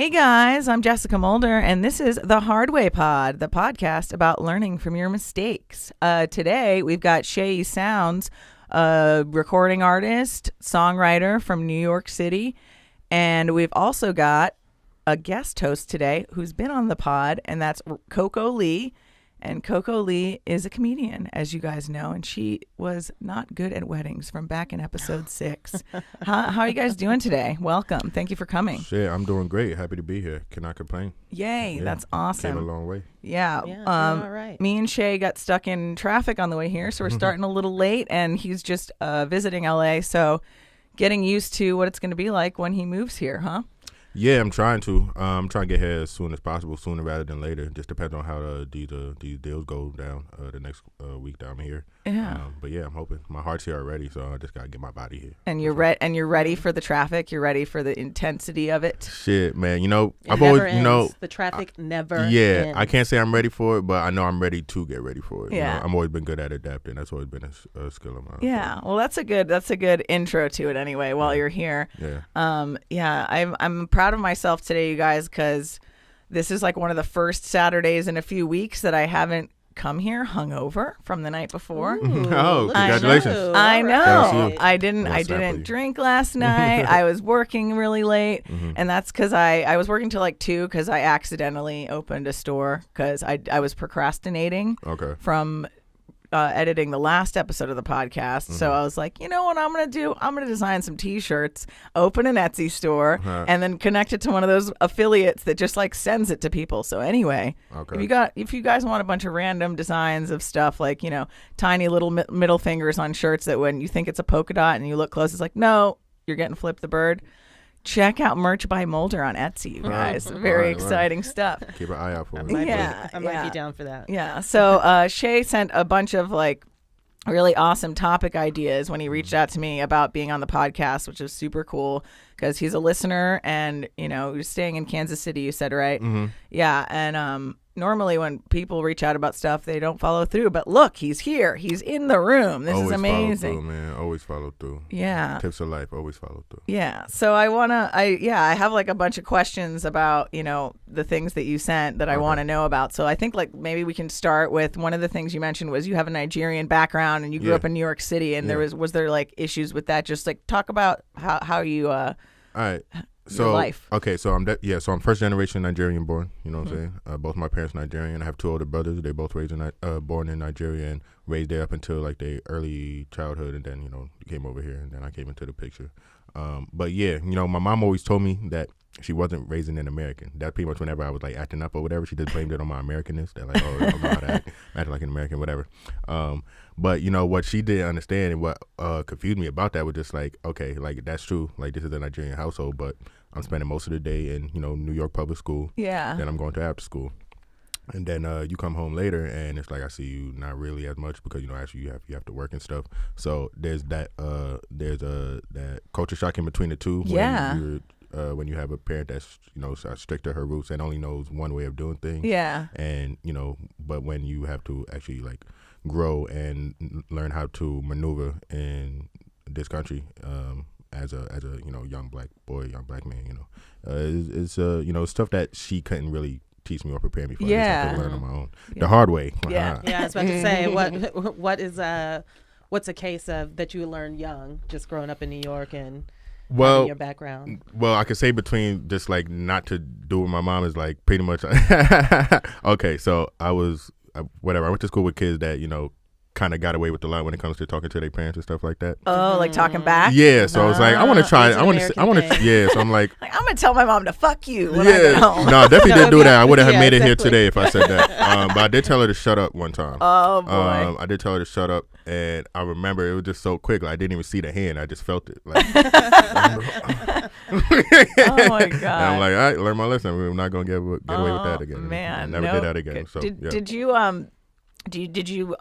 Hey guys, I'm Jessica Mulder, and this is The Hard Way Pod, the podcast about learning from your mistakes. Today, we've got Seyi Sounds, a recording artist, songwriter from New York City, and we've also got a guest host today who's been on the pod, and that's Coco Lee. And Coco Lee is a comedian, as you guys know, and she was not good at weddings from back in episode 6. How are you guys doing today? Welcome. Thank you for coming. Shit, I'm doing great. Happy to be here. Cannot complain. Yay, Yeah, that's awesome. Came a long way. Yeah. All right. Me and Shay got stuck in traffic on the way here, so we're starting a little late, and he's just visiting LA, so getting used to what it's going to be like when he moves here, huh? Yeah, I'm trying to. I'm trying to get here as soon as possible, sooner rather than later. Just depends on how these deals go down the next week that I'm here. Yeah. But yeah, I'm hoping. My heart's here already, so I just gotta get my body here. And you're ready for the traffic. You're ready for the intensity of it. Shit, man. I've always, the traffic never. Yeah, ends. I can't say I'm ready for it, but I know I'm ready to get ready for it. Yeah. I've always been good at adapting. That's always been a skill of mine. Yeah. Well, that's a good intro to it anyway. While you're here. Yeah. Yeah. I'm proud of myself today, you guys, because this is like one of the first Saturdays in a few weeks that I haven't come here hungover from the night before. Ooh, Oh, look at congratulations. you. I All know. right. I didn't drink last night. I was working really late, and that's because I was working till like 2 because I accidentally opened a store because I was procrastinating Okay. from editing the last episode of the podcast. So I was like, you know what I'm going to do? I'm going to design some t-shirts, open an Etsy store, and then connect it to one of those affiliates that just like sends it to people. So anyway, Okay. if you guys want a bunch of random designs of stuff like, you know, tiny little middle fingers on shirts that when you think it's a polka dot and you look close, it's like, no, you're getting Flip the Bird. Check out Merch by Mulder on Etsy, you guys. Very exciting stuff. Keep an eye out for it. Yeah, I might be down for that. Yeah. So Shay sent a bunch of like really awesome topic ideas when he reached out to me about being on the podcast, which is super cool because he's a listener and, you know, you're staying in Kansas City, you said, right? Yeah. And normally when people reach out about stuff, they don't follow through. But look, he's here. He's in the room. This is amazing. Follow through, man. Always follow through. Yeah. Tips of life. Always follow through. Yeah. So I have like a bunch of questions about, you know, the things that you sent that I want to know about. So I think like maybe we can start with one of the things you mentioned was you have a Nigerian background and you grew up in New York City, and there was there like issues with that? Just like talk about how you All right. your life. Okay, so I'm first generation Nigerian born. You know what I'm saying? Both my parents Nigerian. I have 2 older brothers. They both born in Nigeria and raised there up until like their early childhood, and then came over here, and then I came into the picture. But yeah, my mom always told me that she wasn't raising an American. That pretty much whenever I was like acting up or whatever, she just blamed it on my Americanness. They're like, oh, I'm not acting like an American, whatever. But what she didn't understand and what confused me about that was just like, okay, like that's true. Like this is a Nigerian household, but I'm spending most of the day in New York public school. Yeah. Then I'm going to after school. And then you come home later, and it's like I see you not really as much because actually you have to work and stuff. So there's that that culture shock in between the two. Yeah. When you have a parent that's strict to her roots and only knows one way of doing things. Yeah. And but when you have to actually like grow and learn how to maneuver in this country as a young black boy, young black man, it's stuff that she couldn't really teach me or prepare me for. I just have to learn on my own the hard way. Yeah. Yeah, I was about to say, what's a case of that you learned young, just growing up in New York and having your background? Well, I could say between just like not to do with my mom is like pretty much okay. So I went to school with kids that kind of got away with a lot when it comes to talking to their parents and stuff like that. Oh, like talking back? Yeah, so I was like, I want to try. I want to. Yeah, so I'm like, I'm gonna tell my mom to fuck you when I get home. No, I definitely didn't do that. I would have made it here today if I said that. But I did tell her to shut up one time. Oh boy. I did tell her to shut up, and I remember it was just so quick. Like, I didn't even see the hand. I just felt it. Like, oh my god. And I'm like, all right, learn my lesson. We're not gonna get away with that again. Man, I never did that again. So did you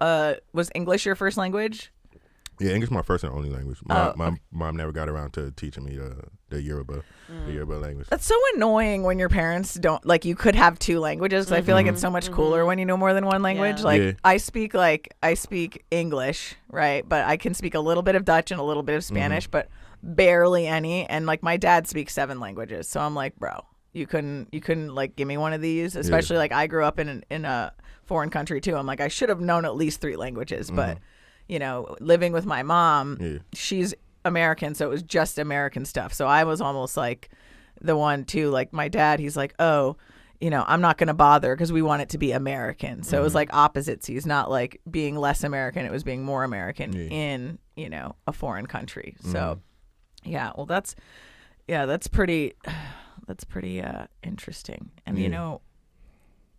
was English your first language? Yeah, English is my first and only language. My mom never got around to teaching me the Yoruba language. That's so annoying when your parents don't, like, you could have 2 languages, because I feel like it's so much cooler when you know more than one language. Yeah. Like, I speak English, right? But I can speak a little bit of Dutch and a little bit of Spanish, but barely any. And like my dad speaks 7 languages. So I'm like, bro, you couldn't like give me one of these, especially like I grew up in a foreign country too. I'm like, I should have known at least 3 languages, but you know, living with my mom, she's American, so it was just American stuff. So I was almost like the one too, like my dad, he's like, oh, you know, I'm not going to bother because we want it to be American. So it was like opposites. He's not like being less American. It was being more American in, you know, a foreign country. So yeah, well, that's pretty interesting. And, you know,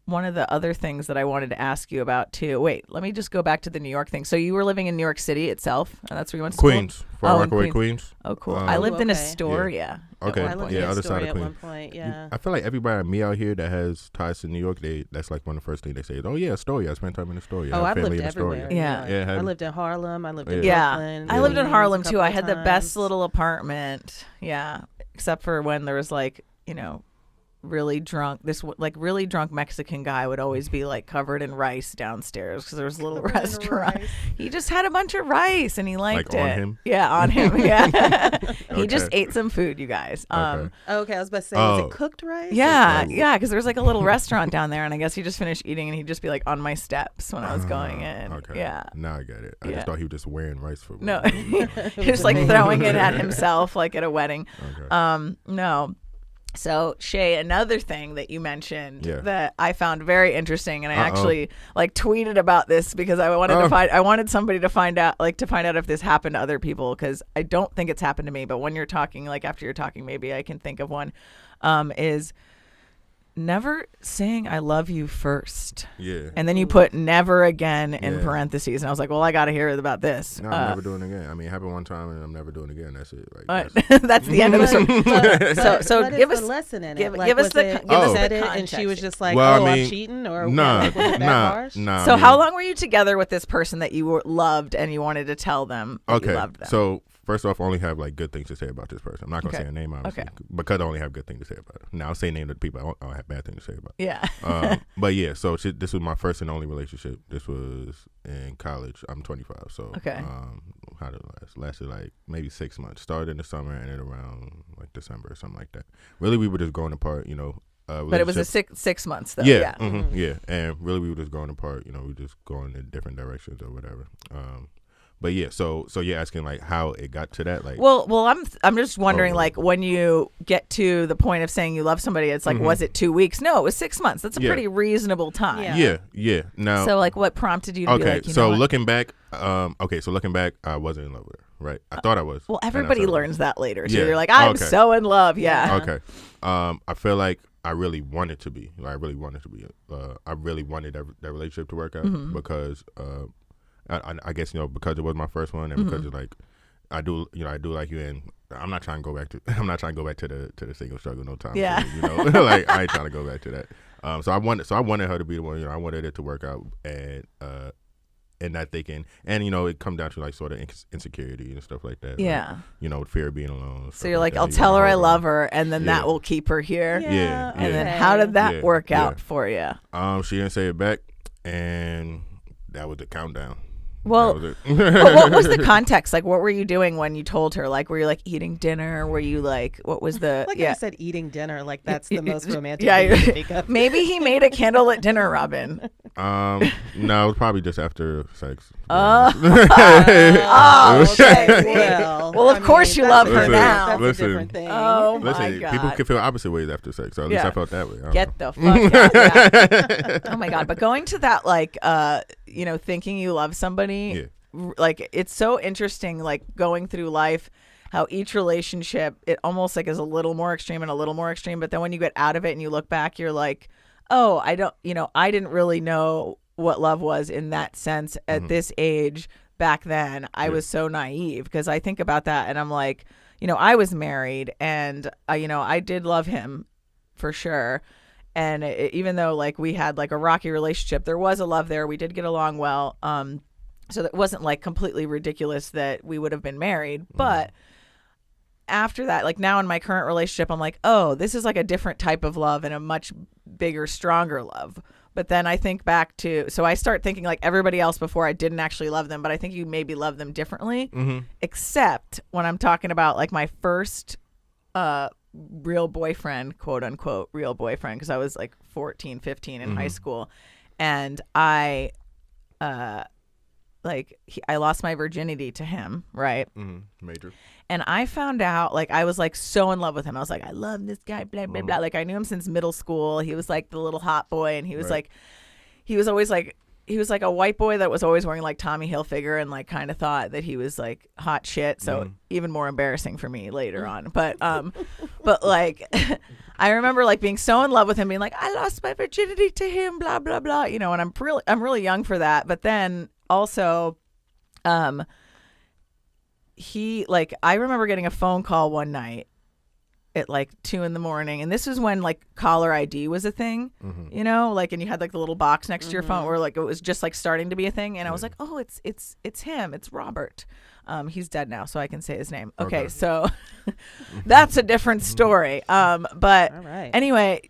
one of the other things that I wanted to ask you about too. Wait, let me just go back to the New York thing. So you were living in New York City itself, and that's where you went to Queens, school? Far Rockaway, Queens. Oh, cool. I lived in Astoria. Okay, I lived in other Astoria side of at Queens. one point. Yeah. I feel like everybody I meet out here that has ties to New York, that's like one of the first things they say is, "Oh yeah, Astoria. I spent time in Astoria." Oh, I I've have lived family in Astoria. everywhere. Yeah. I lived in Harlem. I lived in Yeah, Brooklyn. I lived in Queens Harlem a too. couple I had the best times. little apartment. Yeah, except for when there was like, you know, really drunk Mexican guy would always be like covered in rice downstairs because there was a little restaurant. He just had a bunch of rice and he liked Like it. on him? Yeah, on him. Yeah. He Okay. just ate some food, you guys. Okay. Okay, I was about to say, was it cooked rice? Yeah, because there was like a little restaurant down there, and I guess he just finished eating, and he'd just be like on my steps when I was going in. Okay. Yeah. Now I get it. I just thought he was just wearing rice for. No, he was like throwing it at himself like at a wedding. Okay. No. So Shay, another thing that you mentioned Yeah. that I found very interesting, and I actually like tweeted about this because I wanted somebody to find out if this happened to other people, because I don't think it's happened to me. But when you're talking, like after you're talking, maybe I can think of one. Is never saying I love you first. Yeah. And then you put never again in Yeah. parentheses, and I was like, well, I got to hear about this. No, I'm never doing it again. I mean, it happened one time, and I'm never doing it again. That's it. Like, that's the end of the story. So give us the lesson in it. give Like, us was the it- give us you the said it, and context. she was just like, Well, I "Oh, mean, I'm cheating," or Nah, was it that harsh? nah. So I mean, how long were you together with this person that you loved and you wanted to tell them that you loved them? So first off, I only have like good things to say about this person. I'm not gonna say a name, obviously, because I only have good things to say about it. Now I'll say name of the people I don't have bad things to say about. Yeah. But yeah, so this was my first and only relationship. This was in college. I'm 25, so how did it last? Lasted like maybe 6 months. Started in the summer and ended around like December or something like that. Really, we were just growing apart, you know. But it was a six months though. Yeah, yeah, and really we were just growing apart. You know, we were just going in different directions or whatever. But yeah, so you're asking like how it got to that, like. Well, I'm just wondering, like when you get to the point of saying you love somebody, it's like, was it 2 weeks? No, it was 6 months. That's a pretty reasonable time. Yeah. Now. So like, what prompted you to be like, looking back, I wasn't in love with her. Right, I thought I was. Well, everybody learns that later. So Yeah. you're like, I'm so in love. Yeah. Okay. I feel like I really wanted to be. I really wanted that relationship to work out because. I guess, you know, because it was my first one, and because it's like I do like you, and I'm not trying to go back to the single struggle no time. Yeah. Soon, you know, like I ain't trying to go back to that. So I wanted her to be the one. You know, I wanted it to work out, and that thinking, and you know, it come down to like sort of insecurity and stuff like that. Yeah. Like, you know, fear of being alone. So you're like, I'll tell her I love her, and then that will keep her here. Yeah. And then how did that work out for you? She didn't say it back, and that was the countdown. Well, what was the context? Like, what were you doing when you told her? Like, were you like eating dinner? Were you like, what was the? Like I said, eating dinner. Like that's the most romantic yeah, thing to speak of. Maybe he made a candlelit dinner, Robyn. No, it was probably just after sex. Okay. Well, of course you love her now. That's a different thing. Oh my God. People can feel opposite ways after sex. So at least I felt that way. Get the fuck out. Yeah. Oh my God. But going to that, like, you know, thinking you love somebody, like, it's so interesting, like, going through life, how each relationship, it almost like is a little more extreme and a little more extreme. But then when you get out of it and you look back, you're like, oh, I didn't really know what love was in that sense at this age back then. I was so naive, because I think about that and I'm like, you know, I was married and I did love him for sure. And even though like we had like a rocky relationship, there was a love there. We did get along well. So that wasn't like completely ridiculous that we would have been married. But after that, like now in my current relationship, I'm like, oh, this is like a different type of love and a much bigger, stronger love. But then I think back to, so I start thinking like everybody else before, I didn't actually love them, but I think you maybe love them differently, except when I'm talking about like my first real boyfriend, quote unquote, real boyfriend, because I was like 14, 15 in high school. And I lost my virginity to him, right? Major. And I found out, like, I was like so in love with him. I was like, I love this guy, blah, blah, blah. Like, I knew him since middle school. He was like the little hot boy, and he was like, he was always like, he was like a white boy that was always wearing like Tommy Hilfiger and like kind of thought that he was like hot shit. So even more embarrassing for me later on. But like I remember like being so in love with him, being like, I lost my virginity to him, blah, blah, blah. You know, and I'm really young for that. But then also, he like, I remember getting a phone call one night at like 2 a.m, and this was when like caller ID was a thing, you know, like, and you had like the little box next to your phone where like it was just like starting to be a thing, and I was like, oh, it's him, it's Robert. He's dead now, so I can say his name. Okay. So that's a different story. But anyway,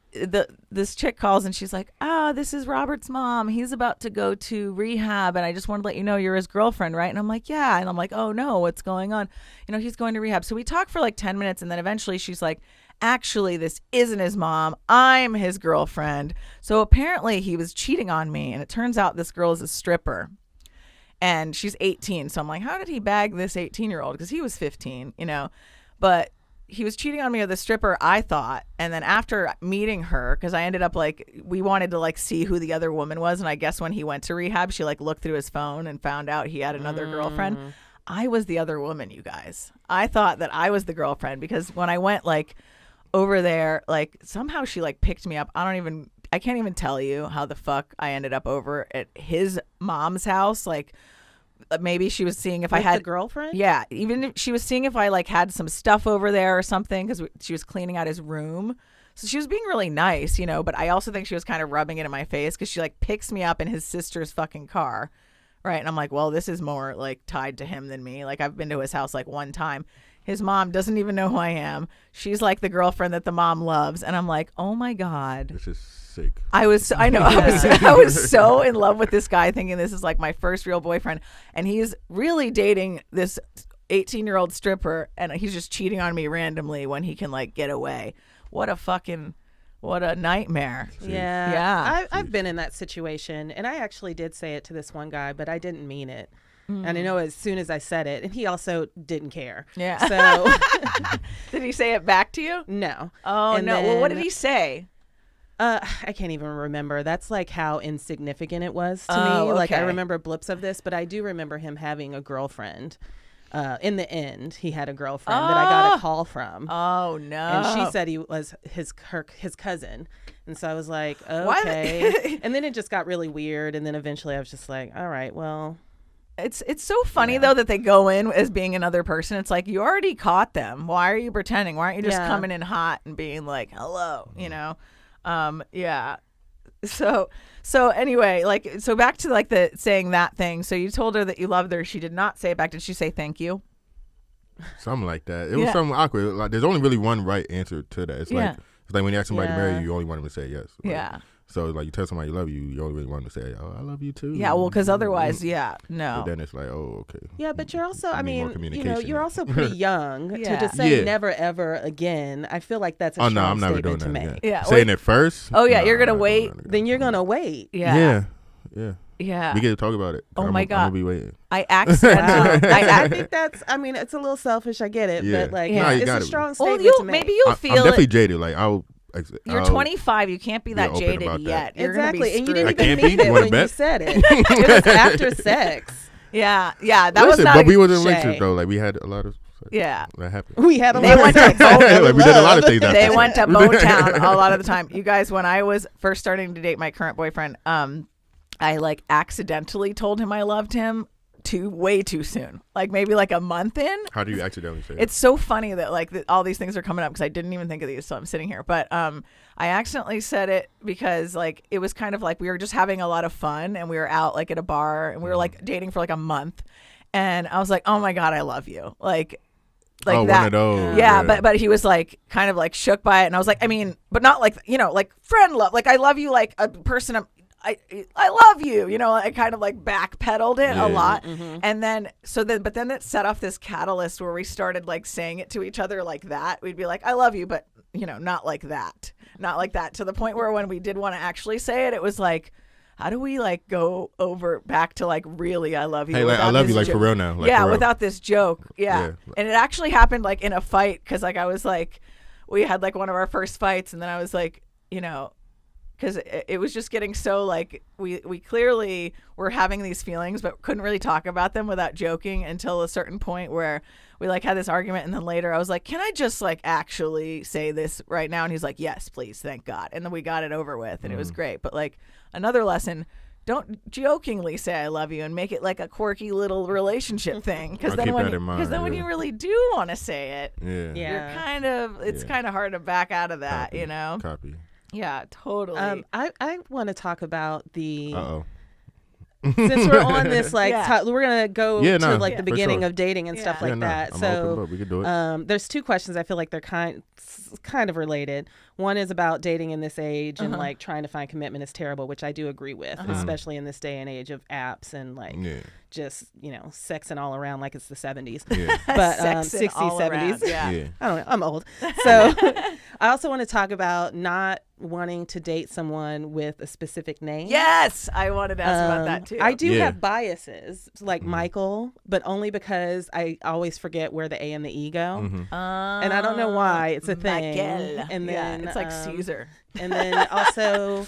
this chick calls and she's like, this is Robert's mom. He's about to go to rehab, and I just wanted to let you know you're his girlfriend, right? And I'm like, yeah. And I'm like, oh no, what's going on? You know, he's going to rehab. So we talk for like 10 minutes, and then eventually she's like, actually, this isn't his mom. I'm his girlfriend. So apparently he was cheating on me, and it turns out this girl is a stripper. And she's 18. So I'm like, how did he bag this 18-year-old? Because he was 15, you know. But he was cheating on me with a stripper, I thought. And then after meeting her, because I ended up like, we wanted to like see who the other woman was. And I guess when he went to rehab, she like looked through his phone and found out he had another girlfriend. I was the other woman, you guys. I thought that I was the girlfriend, because when I went like over there, like somehow she like picked me up. I can't even tell you how the fuck I ended up over at his mom's house. Like maybe she was seeing if I had a girlfriend. Yeah. Even if she was seeing if I like had some stuff over there or something, because she was cleaning out his room. So she was being really nice, you know, but I also think she was kind of rubbing it in my face, because she like picks me up in his sister's fucking car. Right. And I'm like, well, this is more like tied to him than me. Like I've been to his house like one time. His mom doesn't even know who I am. She's like the girlfriend that the mom loves. And I'm like, oh my God. This is sick. I was so in love with this guy, thinking this is like my first real boyfriend. And he's really dating this 18-year-old stripper, and he's just cheating on me randomly when he can like get away. What a nightmare. Yeah. I've been in that situation, and I actually did say it to this one guy, but I didn't mean it. And I know as soon as I said it, and he also didn't care. Yeah. So did he say it back to you? No. Oh, and no. Well, what did he say? I can't even remember. That's like how insignificant it was to me. Okay. Like I remember blips of this, but I do remember him having a girlfriend. In the end, he had a girlfriend that I got a call from. Oh no! And she said he was his cousin, and so I was like, okay. And then it just got really weird, and then eventually I was just like, all right, well. It's so funny though that they go in as being another person. It's like, you already caught them. Why are you pretending? Why aren't you just coming in hot and being like, hello, you know? Yeah. So anyway, like, so back to like the saying that thing. So you told her that you loved her. She did not say it back. Did she say thank you? Something like that. It was something awkward. Like, there's only really one right answer to that. It's like when you ask somebody to marry you, you only want them to say yes. Like, yeah. So like you tell somebody you love you, you only really want them to say, oh, I love you too. Yeah, well, because otherwise, no. But then it's like, oh, okay. Yeah, but you're also, I mean, you know, you're also pretty young to just say never ever again. I feel like that's a strong statement to make. Yeah, saying it first. Oh yeah, you're gonna wait. Then you're gonna wait. Yeah. We get to talk about it. Oh my God. I'm gonna be waiting. I accidentally. I think that's. I mean, it's a little selfish. I get it, but like, it's a strong statement to make. Maybe you'll feel I'm definitely jaded. Like you're 25. You can't be that jaded yet. Exactly, and you didn't even mean it when you said it. It was after sex. Yeah. That was not. But we wasn't relationship though. Like we had a lot of. That happened. We had a lot of sex. Like we did a lot of things. They went to Motown a lot of the time. You guys, when I was first starting to date my current boyfriend, I like accidentally told him I loved him way too soon, like maybe like a month in. How do you accidentally say it's so funny that like all these things are coming up because I didn't even think of these, so I'm sitting here, but I accidentally said it because like it was kind of like we were just having a lot of fun and we were out like at a bar and we were like dating for like a month, and I was like, oh my God, I love you, like that. One of those. Yeah, but he was like kind of like shook by it, and I was like, I mean, but not like, you know, like friend love, like I love you like a person I love you. You know, I kind of like backpedaled it a lot. Mm-hmm. And then, but then it set off this catalyst where we started like saying it to each other like that. We'd be like, I love you, but, you know, not like that. Not like that. To the point where when we did want to actually say it, it was like, how do we like go over back to like really I love you? Hey, like, I love you like for real now. Like, yeah, for real. without this joke. Yeah. And it actually happened like in a fight because like I was like, we had like one of our first fights and then I was like, you know, because it was just getting so like we clearly were having these feelings but couldn't really talk about them without joking until a certain point where we like had this argument and then later I was like, can I just like actually say this right now? And he's like, yes, please, thank God. And then we got it over with and it was great. But like another lesson, don't jokingly say I love you and make it like a quirky little relationship thing because then when you really do want to say it, you're kind of it's kind of hard to back out of that. Copy. You know. Copy. Yeah, totally. I want to talk about the. Uh-oh. Since we're on this, like, we're gonna go to like the beginning sure. of dating and stuff like that. I'm so open, we can do it. there's two questions. I feel like they're kind of related. One is about dating in this age and like trying to find commitment is terrible, which I do agree with, especially in this day and age of apps and like just, you know, sexing all around like it's the 70s. But 60s, 70s. I don't know. I'm old. So I also want to talk about not wanting to date someone with a specific name. Yes, I wanted to ask about that too. I do have biases, like Michael, but only because I always forget where the A and the E go. And I don't know why. It's a thing. Michael. And then it's like Caesar. And then also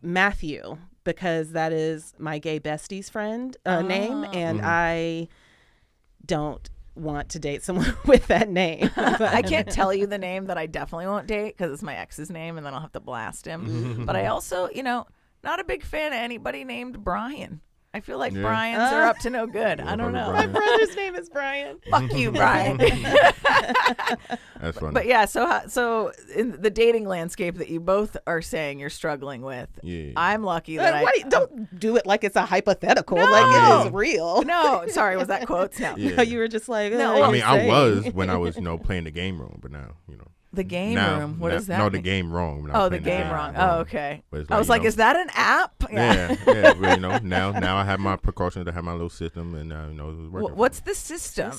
Matthew, because that is my gay bestie's friend name, and I don't want to date someone with that name. I can't tell you the name that I definitely won't date because it's my ex's name and then I'll have to blast him. But I also, you know, not a big fan of anybody named Brian. I feel like Brian's are up to no good. I don't know. My brother's name is Brian. Fuck you, Brian. That's funny. But yeah, so in the dating landscape that you both are saying you're struggling with, I'm lucky that don't do it like it's a hypothetical. No. Like it is real. No, sorry, was that quotes? No. No, you were just like, No, I mean, I was when I was, you know, playing the game wrong, but now, you know. The game room. What is that? No, mean? the game wrong. The game wrong. Oh, okay. Like, I was like, is that an app? Yeah. But, you know, now I have my precautions. I have my little system, and you know, it's working. What's the system?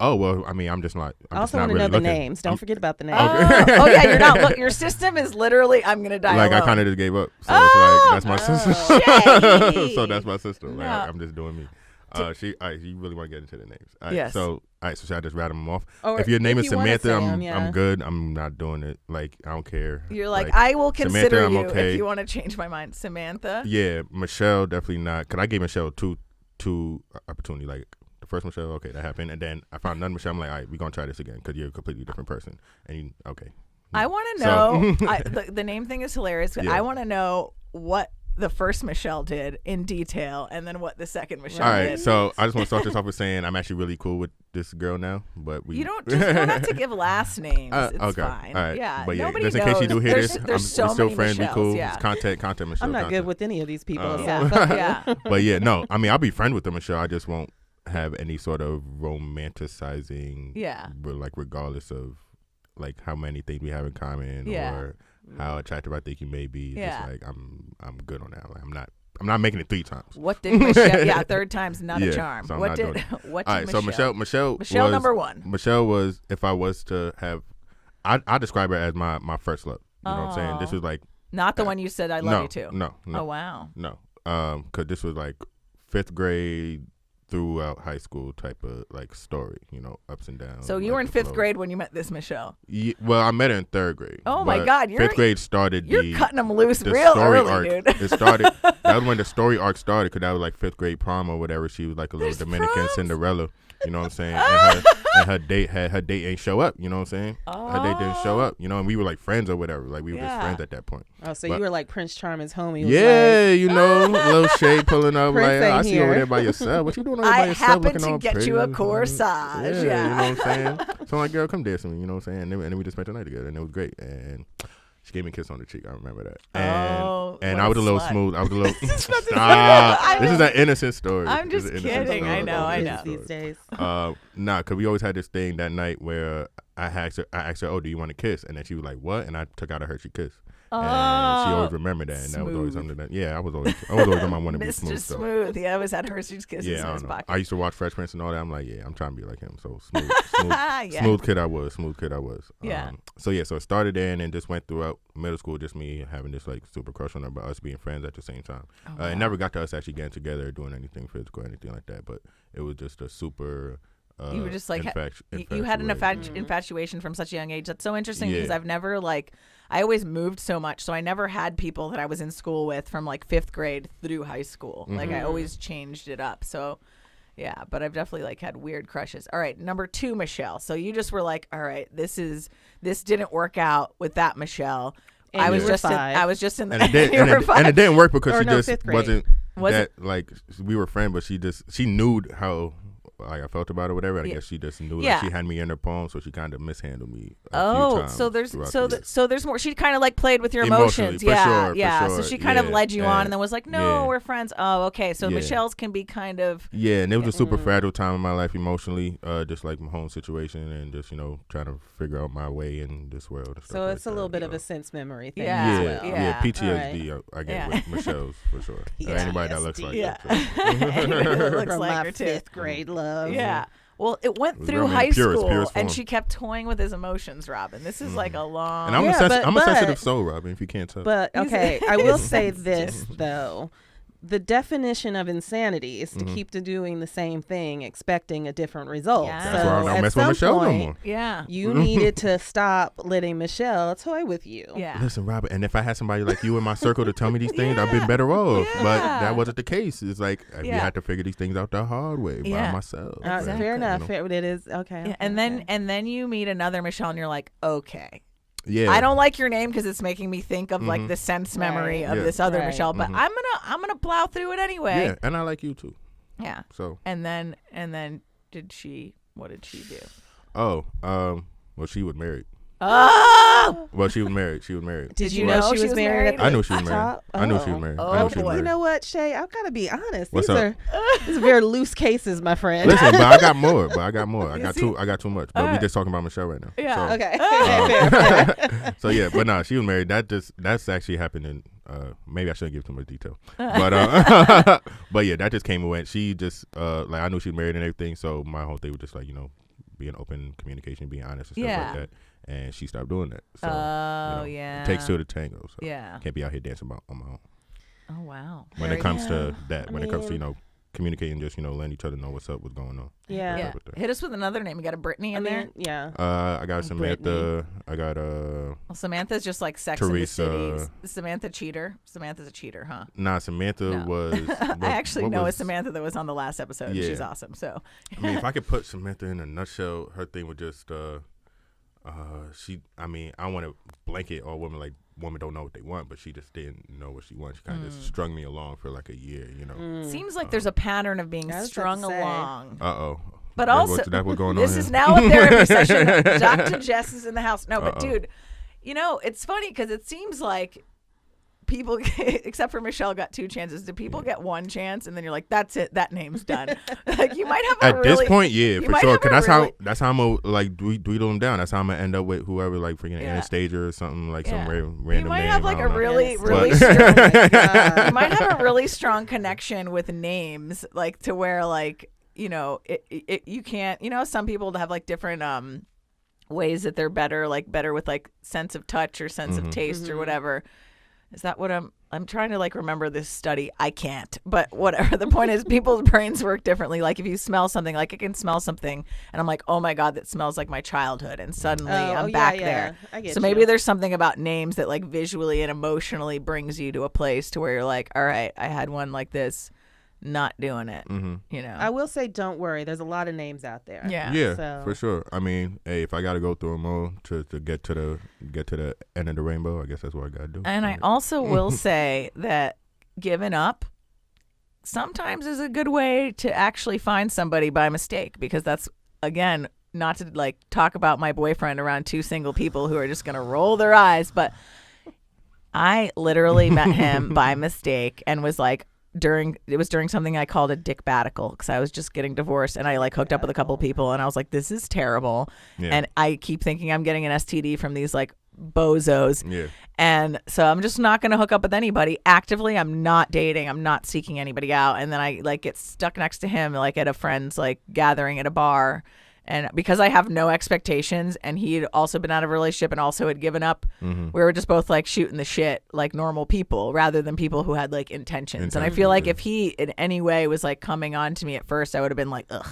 Oh well, I mean, I'm just not. I also want to know the names. Don't forget about the names. Oh yeah, you're not. Your system is literally. I'm gonna die. Like alone. I kind of just gave up. So it's like that's my system. So that's my system. Like, I'm just doing me. You really want to get into the names? Yes. So should I just rattle them off? Or if your name is you wanna Samantha, say I'm good. I'm not doing it. Like I don't care. You're like I will consider Samantha, you I'm okay. if you want to change my mind, Samantha. Yeah, Michelle definitely not. Cause I gave Michelle two opportunity. Like the first Michelle, okay, that happened, and then I found another Michelle. I'm like, all right, we're gonna try this again because you're a completely different person. And you okay? I want to know. The name thing is hilarious. Yeah. I want to know what the first Michelle did in detail and then what the second Michelle did. All right, did. so I just want to start this off with saying I'm actually really cool with this girl now, but you don't have to give last names. It's okay. fine. All right. Yeah, but nobody just in knows. case you do hear this, we're still friends. We cool. Yeah. It's content Michelle. I'm not good with any of these people. Yeah. But yeah, no, I mean I'll be friends with the Michelle. I just won't have any sort of romanticizing. Yeah. Like regardless of like how many things we have in common or how attractive I think you may be. Yeah. Just like I'm good on that. Like I'm not making it 3 times. What did Michelle? Yeah, third time's not a charm. So what did Michelle? Michelle was, number one. Michelle was, if I was to have, I describe her as my first love. You know what I'm saying? This was like not the one you said I love you to. No. Oh wow. No. Because this was like 5th grade throughout high school type of like story, you know, ups and downs. So you were in 5th grade when you met this Michelle? Yeah, well, I met her in 3rd grade. Oh my God. 5th grade started you're cutting them loose real story early, arc. Dude. It started, that was when the story arc started because that was like 5th grade prom or whatever. She was like a little Dominican Cinderella, you know what I'm saying? And her date ain't show up, you know what I'm saying? Her date didn't show up, you know, and we were like friends or whatever. Like we were just friends at that point. Oh, so you were like Prince Charming's homie. Yeah, you know, a little shade pulling up. Prince like, I see you over there by yourself. What you doing over there by yourself looking all pretty? I happened to get you a corsage. Yeah, you know what I'm saying? So I'm like, girl, come dance with me, you know what I'm saying? And then we just spent the night together, and it was great. And she gave me a kiss on the cheek. I remember that. And I was a little smooth. I was a little. Stop. This is an innocent story. I'm just kidding. I know. These days. Nah, because we always had this thing that night where I asked her, oh, do you want to kiss? And then she was like, what? And I took out a Hershey kiss. And she always remembered that, and that was always something that I was always on my want to be smooth. Mr. Smooth. Yeah, I always had Hershey's Kisses in his pocket. I used to watch Fresh Prince and all that. I'm like, I'm trying to be like him. So smooth kid I was. Yeah. So it started there and then just went throughout middle school, just me having this like super crush on her, but us being friends at the same time. It never got to us actually getting together or doing anything physical or anything like that, but it was just a super you were just like you had an infatuation from such a young age. That's so interesting because I've never I always moved so much, so I never had people that I was in school with from like 5th grade through high school. Like I always changed it up. So yeah, but I've definitely like had weird crushes. All right, number 2, Michelle. So you just were like, all right, this didn't work out with that Michelle. And I was just in the and it didn't work because she just wasn't that like we were friends, but she knew how like I felt about it or whatever. I guess she just knew that she had me in her palm, so she kind of mishandled me a few times. So there's more. She kind of like played with your emotions. For sure. So she kind of led you on and then was like, no, we're friends. Oh, okay. So Michelle's can be kind of and it was a super fragile time in my life emotionally, just like my home situation and just trying to figure out my way in this world. And stuff so it's like a little bit of a sense memory thing. PTSD. Right. I get with Michelle's for sure. Anybody that looks like that. Looks from like my her too. 5th grade love. Yeah. Well, it went through high school, and she kept toying with his emotions, Robyn. This is like a long... And I'm a sensitive soul, Robyn, if you can't tell. But, okay, I will say this, though. The definition of insanity is to keep doing the same thing, expecting a different result. Yeah. That's why I don't mess with Michelle no more. Yeah. You needed to stop letting Michelle toy with you. Yeah. Listen, Robyn, and if I had somebody like you in my circle to tell me these things, I've been better off. Yeah. But that wasn't the case. It's like we had to figure these things out the hard way by myself. Exactly. Fair enough. It is okay. Yeah. And then you meet another Michelle, and you're like, okay. Yeah. I don't like your name because it's making me think of like the sense memory of this other Michelle, but I'm gonna plow through it anyway. Yeah, and I like you too. Yeah. So and then what did she do? Oh, well, she was married. Oh. Well, she was married. Did you know she was married? I knew she was married. I knew she was married. I knew she was married. You know what, Shay? I've got to be honest. What's these are very loose cases, my friend. Listen, but I got more. I got too much. But we just talking about Michelle right now. Yeah. So, Okay. Fair. So yeah, but no, she was married. That's actually happened in. Maybe I shouldn't give too much detail. But but yeah, that just came and went. She just like I knew she was married and everything. So my whole thing was just like being open communication, being honest and stuff like that. And she stopped doing that. So, it takes two to tango. So can't be out here dancing on my own. Oh wow! When it comes to that, when it comes to communicating, just letting each other know what's going on. Yeah. Hit us with another name. You got a Brittany in there? Yeah. I got Samantha. Brittany. I got Well, Samantha's just like Sex Teresa. in the City. Samantha cheater. Samantha's a cheater, huh? Nah, Samantha was. I actually know a Samantha that was on the last episode. Yeah. She's awesome. So. I mean, if I could put Samantha in a nutshell, her thing was just. I want to blanket all women like women don't know what they want, but she just didn't know what she wanted. She kind of just strung me along for like a year, Seems like there's a pattern of being strung along. But also, that was going this on is now a therapy session. Dr. Jess is in the house. No, but dude, it's funny because it seems like people, except for Michelle, got 2 chances. Do people get 1 chance and then you're like, that's it, that name's done? Like you might have at this point, yeah, for sure. Because that's how I'm gonna like dwindle them down. That's how I'm gonna end up with whoever like freaking Anastasia or something like some random name. You might have like a really strong. You might have a really strong connection with names, like to where like you can't. Some people have like different ways that they're better with like sense of touch or sense of taste or whatever. Is that what I'm trying to like remember this study? I can't, but whatever. The point is people's brains work differently. Like if you smell something, like I can smell something and I'm like, oh my God, that smells like my childhood. And suddenly I'm back there. I get so maybe there's something about names that like visually and emotionally brings you to a place to where you're like, all right, I had one like this. Not doing it, I will say, don't worry. There's a lot of names out there. Yeah, for sure. I mean, hey, if I got to go through them all to get to the end of the rainbow, I guess that's what I got to do. And I also will say that giving up sometimes is a good way to actually find somebody by mistake, because that's, again, not to like talk about my boyfriend around 2 single people who are just going to roll their eyes, but I literally met him by mistake and was like, during something I called a dick-batical, because I was just getting divorced and I like hooked up with a couple people and I was like, this is terrible. And I keep thinking I'm getting an STD from these like bozos. Yeah. And so I'm just not going to hook up with anybody. Actively, I'm not dating. I'm not seeking anybody out. And then I like get stuck next to him like at a friend's like gathering at a bar. And because I have no expectations and he had also been out of a relationship and also had given up, we were just both like shooting the shit like normal people rather than people who had like intentions. And I feel like if he in any way was like coming on to me at first, I would have been like, ugh,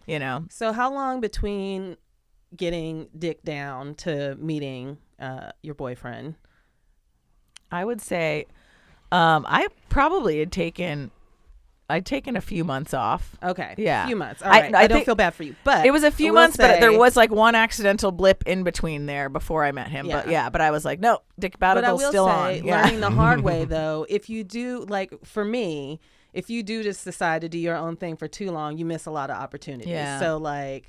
you know? So how long between getting dick down to meeting your boyfriend? I would say I probably had taken a few months off. Okay. Yeah. A few months. All right. I don't feel bad for you. But it was a few months, but there was like one accidental blip in between there before I met him. But I was like, no, dick battle's still on. Learning the hard way, though, if you do, like for me, if you do just decide to do your own thing for too long, you miss a lot of opportunities. Yeah. So like,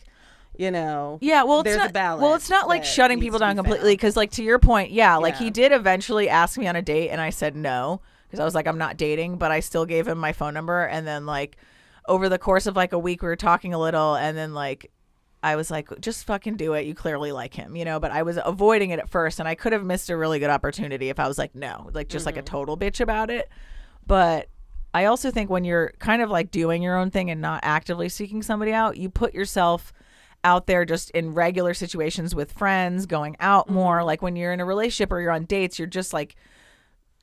you know, there's a balance. Well, it's not like shutting people down completely because like to your point, like he did eventually ask me on a date and I said no. Because I was like, I'm not dating, but I still gave him my phone number. And then like over the course of like a week, we were talking a little. And then like I was like, just fucking do it. You clearly like him, you know, but I was avoiding it at first. And I could have missed a really good opportunity if I was like, no, like just like a total bitch about it. But I also think when you're kind of like doing your own thing and not actively seeking somebody out, you put yourself out there just in regular situations with friends, going out more. Like when you're in a relationship or you're on dates, you're just like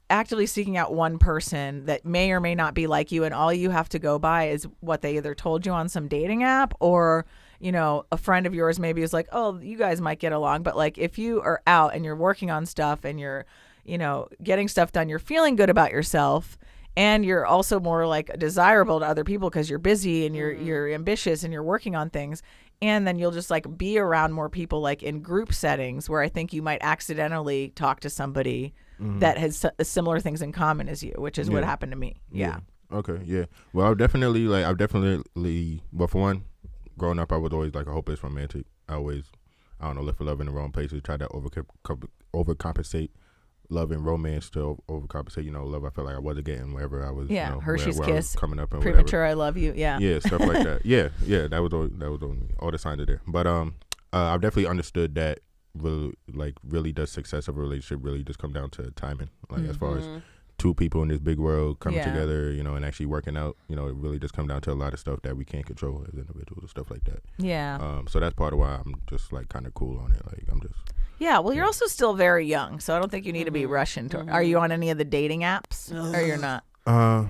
actively seeking out one person that may or may not be like you, and all you have to go by is what they either told you on some dating app or, you know, a friend of yours maybe is like, oh, you guys might get along. But like if you are out and you're working on stuff and you're, you know, getting stuff done, you're feeling good about yourself and you're also more like desirable to other people because you're busy and you're ambitious and you're working on things. And then you'll just like be around more people like in group settings where I think you might accidentally talk to somebody that has similar things in common as you, which is what happened to me. Yeah. Okay. Yeah. Well, I've definitely, well, for one, growing up, I was always like a hopeless romantic. I always, I don't know, look for love in the wrong places, try to overcompensate love and romance to overcompensate, you know, love I felt like I wasn't getting wherever I was. Yeah. You know, Hershey's where Kiss. I was coming up and premature, whatever. I love you. Yeah. Yeah. Stuff like that. Yeah. That was all the signs are there. But I've definitely understood that really does success of a relationship really just come down to timing. Like as far as two people in this big world coming together, you know, and actually working out, you know, it really just come down to a lot of stuff that we can't control as individuals and stuff like that. Yeah. So that's part of why I'm just like kind of cool on it. Like I'm just. Yeah. Well, you're also still very young, so I don't think you need to be rushing to. Are you on any of the dating apps, or you're not?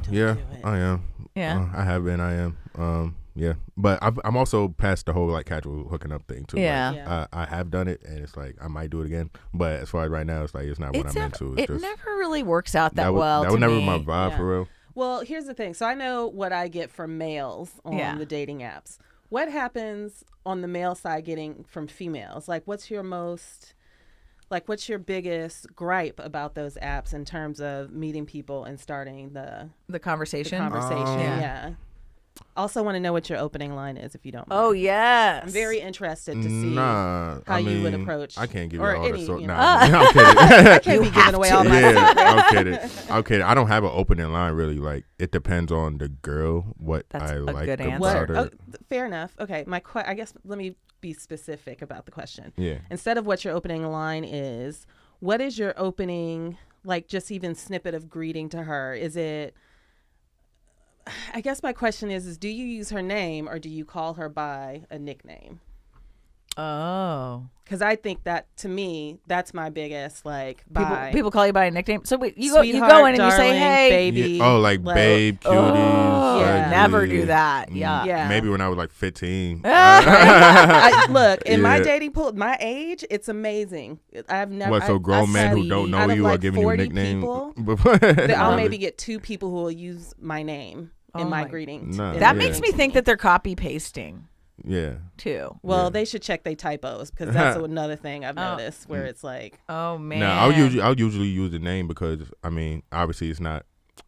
Yeah, I am. Yeah. I have been. I am. Yeah, but I'm also past the whole like casual hooking up thing too. Yeah. I have done it, and it's like I might do it again. But as far as right now, it's like it's not what I'm into. It never really works out that well. That was to never me. my vibe for real. Well, here's the thing. So I know what I get from males on the dating apps. What happens on the male side getting from females? Like, what's your biggest gripe about those apps in terms of meeting people and starting the conversation? Yeah. Also want to know what your opening line is, if you don't mind. Oh, yes. I'm very interested to see how you would approach. I can't give you all the sort. You know. I'm kidding. I can't be giving away all my secrets. I'm kidding. I don't have an opening line, really. Like, it depends on the girl, what I like about her. Fair enough. Okay. I guess let me be specific about the question. Yeah. Instead of what your opening line is, what is your opening, like, just even snippet of greeting to her? Is it... I guess my question is do you use her name or do you call her by a nickname? Oh. Because I think that, to me, that's my biggest, like, people call you by a nickname. So wait, you go in and darling, you say, hey. baby. Yeah. Oh, like babe, cuties. Like, never do that. Yeah. Maybe when I was like 15. Look, in my dating pool, my age, it's amazing. I've never. So grown men who don't know you are giving you nicknames? I'll maybe get 2 people who will use my name in my greeting. That makes me think that they're copy pasting. Yeah. Too. Well, they should check their typos because that's another thing I've noticed where it's like, oh man. No, I'll usually use the name because I mean, obviously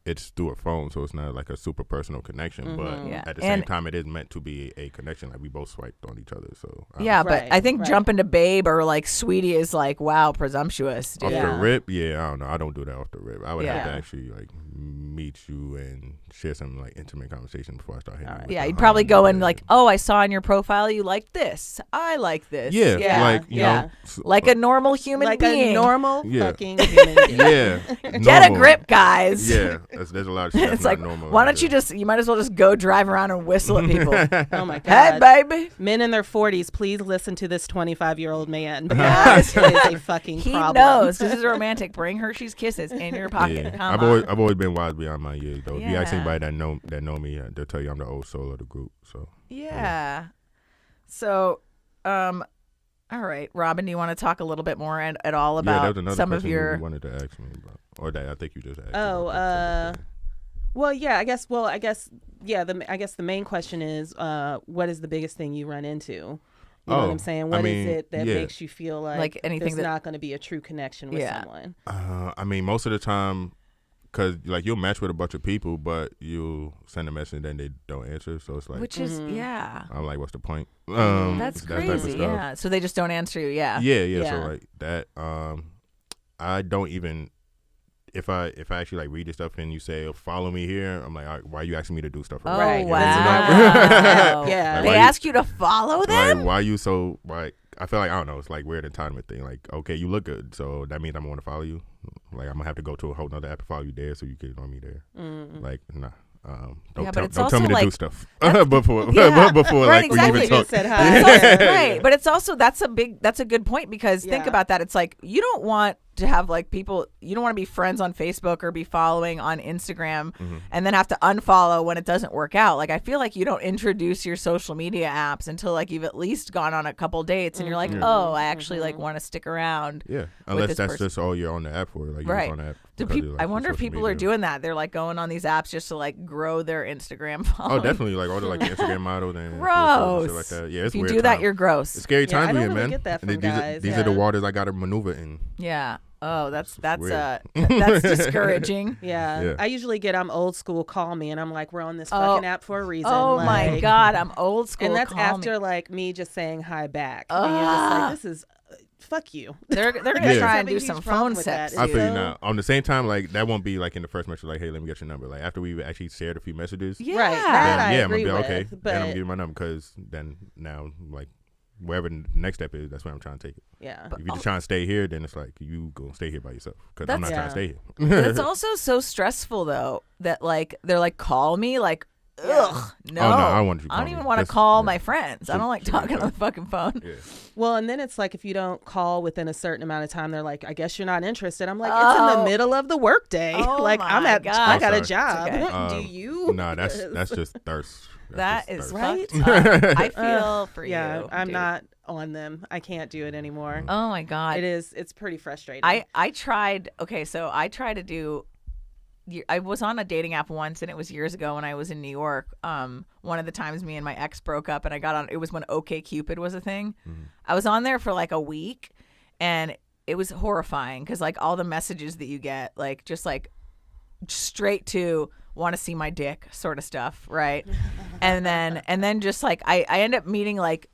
it's through a phone, so it's not like a super personal connection. But at the same time, it is meant to be a connection. Like we both swiped on each other, so but I think jumping to babe or like sweetie is like wow, presumptuous. Dude. Off the rip, I don't know. I don't do that off the rip. I would have to actually like meet you and share some like intimate conversation before I start hitting. Yeah, you'd probably go in like, oh, I saw in your profile you like this. I like this. Yeah, like you know, like a normal human being. A normal fucking human being. Yeah, get a grip, guys. Yeah, there's a lot of shit that's like, not normal. Why don't you might as well just go drive around and whistle at people. Oh my god, hey baby. Men in their 40s, please listen to this 25-year-old man. Because it is a fucking problem. He knows this is romantic. Bring Hershey's Kisses in your pocket. Yeah. I've always been wise beyond my years though. If you ask anybody that know me, they'll tell you I'm the old soul of the group. So So, all right, Robyn, do you want to talk a little bit more at all about some of your? You wanted to ask me about, or that I think you just asked. Well, yeah, I guess the main question is, what is the biggest thing you run into? You know what I'm saying? What is it that makes you feel like anything there's not going to be a true connection with someone? I mean, most of the time, because like you'll match with a bunch of people, but you'll send a message and then they don't answer. So it's like, which is I'm like, what's the point? That's crazy. Yeah. So they just don't answer you. Yeah. Yeah. So like that. I don't even. If I actually like read your stuff and you say follow me here, I'm like, all right, why are you asking me to do stuff? Right. Wow. Yeah. Like, they ask you to follow them. Like, why are you so like? I feel like I don't know. It's like weird entitlement thing. Like, okay, you look good, so that means I'm gonna follow you. Like I'm gonna have to go to a whole nother app to follow you there, so you can know me there. Like, nah. Don't tell me to do stuff before like we even talk. Said hi. Right, but it's also that's a good point because think about that. It's like you don't want to have like people, you don't want to be friends on Facebook or be following on Instagram and then have to unfollow when it doesn't work out. Like I feel like you don't introduce your social media apps until like you've at least gone on a couple dates and you're like, oh, I actually like want to stick around. Yeah, unless that's just all you're on the app for. Like right. You're on the app I wonder if people are doing that. They're like going on these apps just to like grow their Instagram following. Oh, definitely. Like all the like Instagram models and gross. Shit like that. Yeah, it's if you weird do that, time. you're gross. It's scary times we're in, man. Get that from guys. These are the waters I got to maneuver in. Yeah. Oh, that's discouraging. Yeah. I usually get I'm old school, call me, and I'm like, we're on this fucking app for a reason. Oh like, my god, I'm old school. And that's after like me just saying hi back. And you're just like, this is fuck you. They're gonna try and do some phone sex. I feel you now. On the same time, like that won't be like in the first message, like, hey, let me get your number. Like after we actually shared a few messages, right? That I I'm gonna be with, okay. But then I'm gonna give you my number because then now like wherever the next step is, that's where I'm trying to take it. Yeah. If you're just trying to stay here, then it's like you gonna stay here by yourself because I'm not trying to stay here. But it's also so stressful though that like they're like call me like. Ugh, no. Oh, no, I want you. I don't even want to call my friends. I don't like talking on the fucking phone. Yeah. Well, and then it's like if you don't call within a certain amount of time, they're like, I guess you're not interested. I'm like, it's in the middle of the workday. Oh like I got a job. Okay. Do you? No, that's just thirst. That is right. I feel for you. Yeah, I'm dude. not on them. I can't do it anymore. Oh my god, it's pretty frustrating. I tried. Okay, so I tried to do. I was on a dating app once, and it was years ago when I was in New York. One of the times me and my ex broke up, and I got on. It was when OkCupid was a thing. I was on there for like a week, and it was horrifying because like all the messages that you get, like just like straight to want to see my dick sort of stuff, right? and then just like I end up meeting like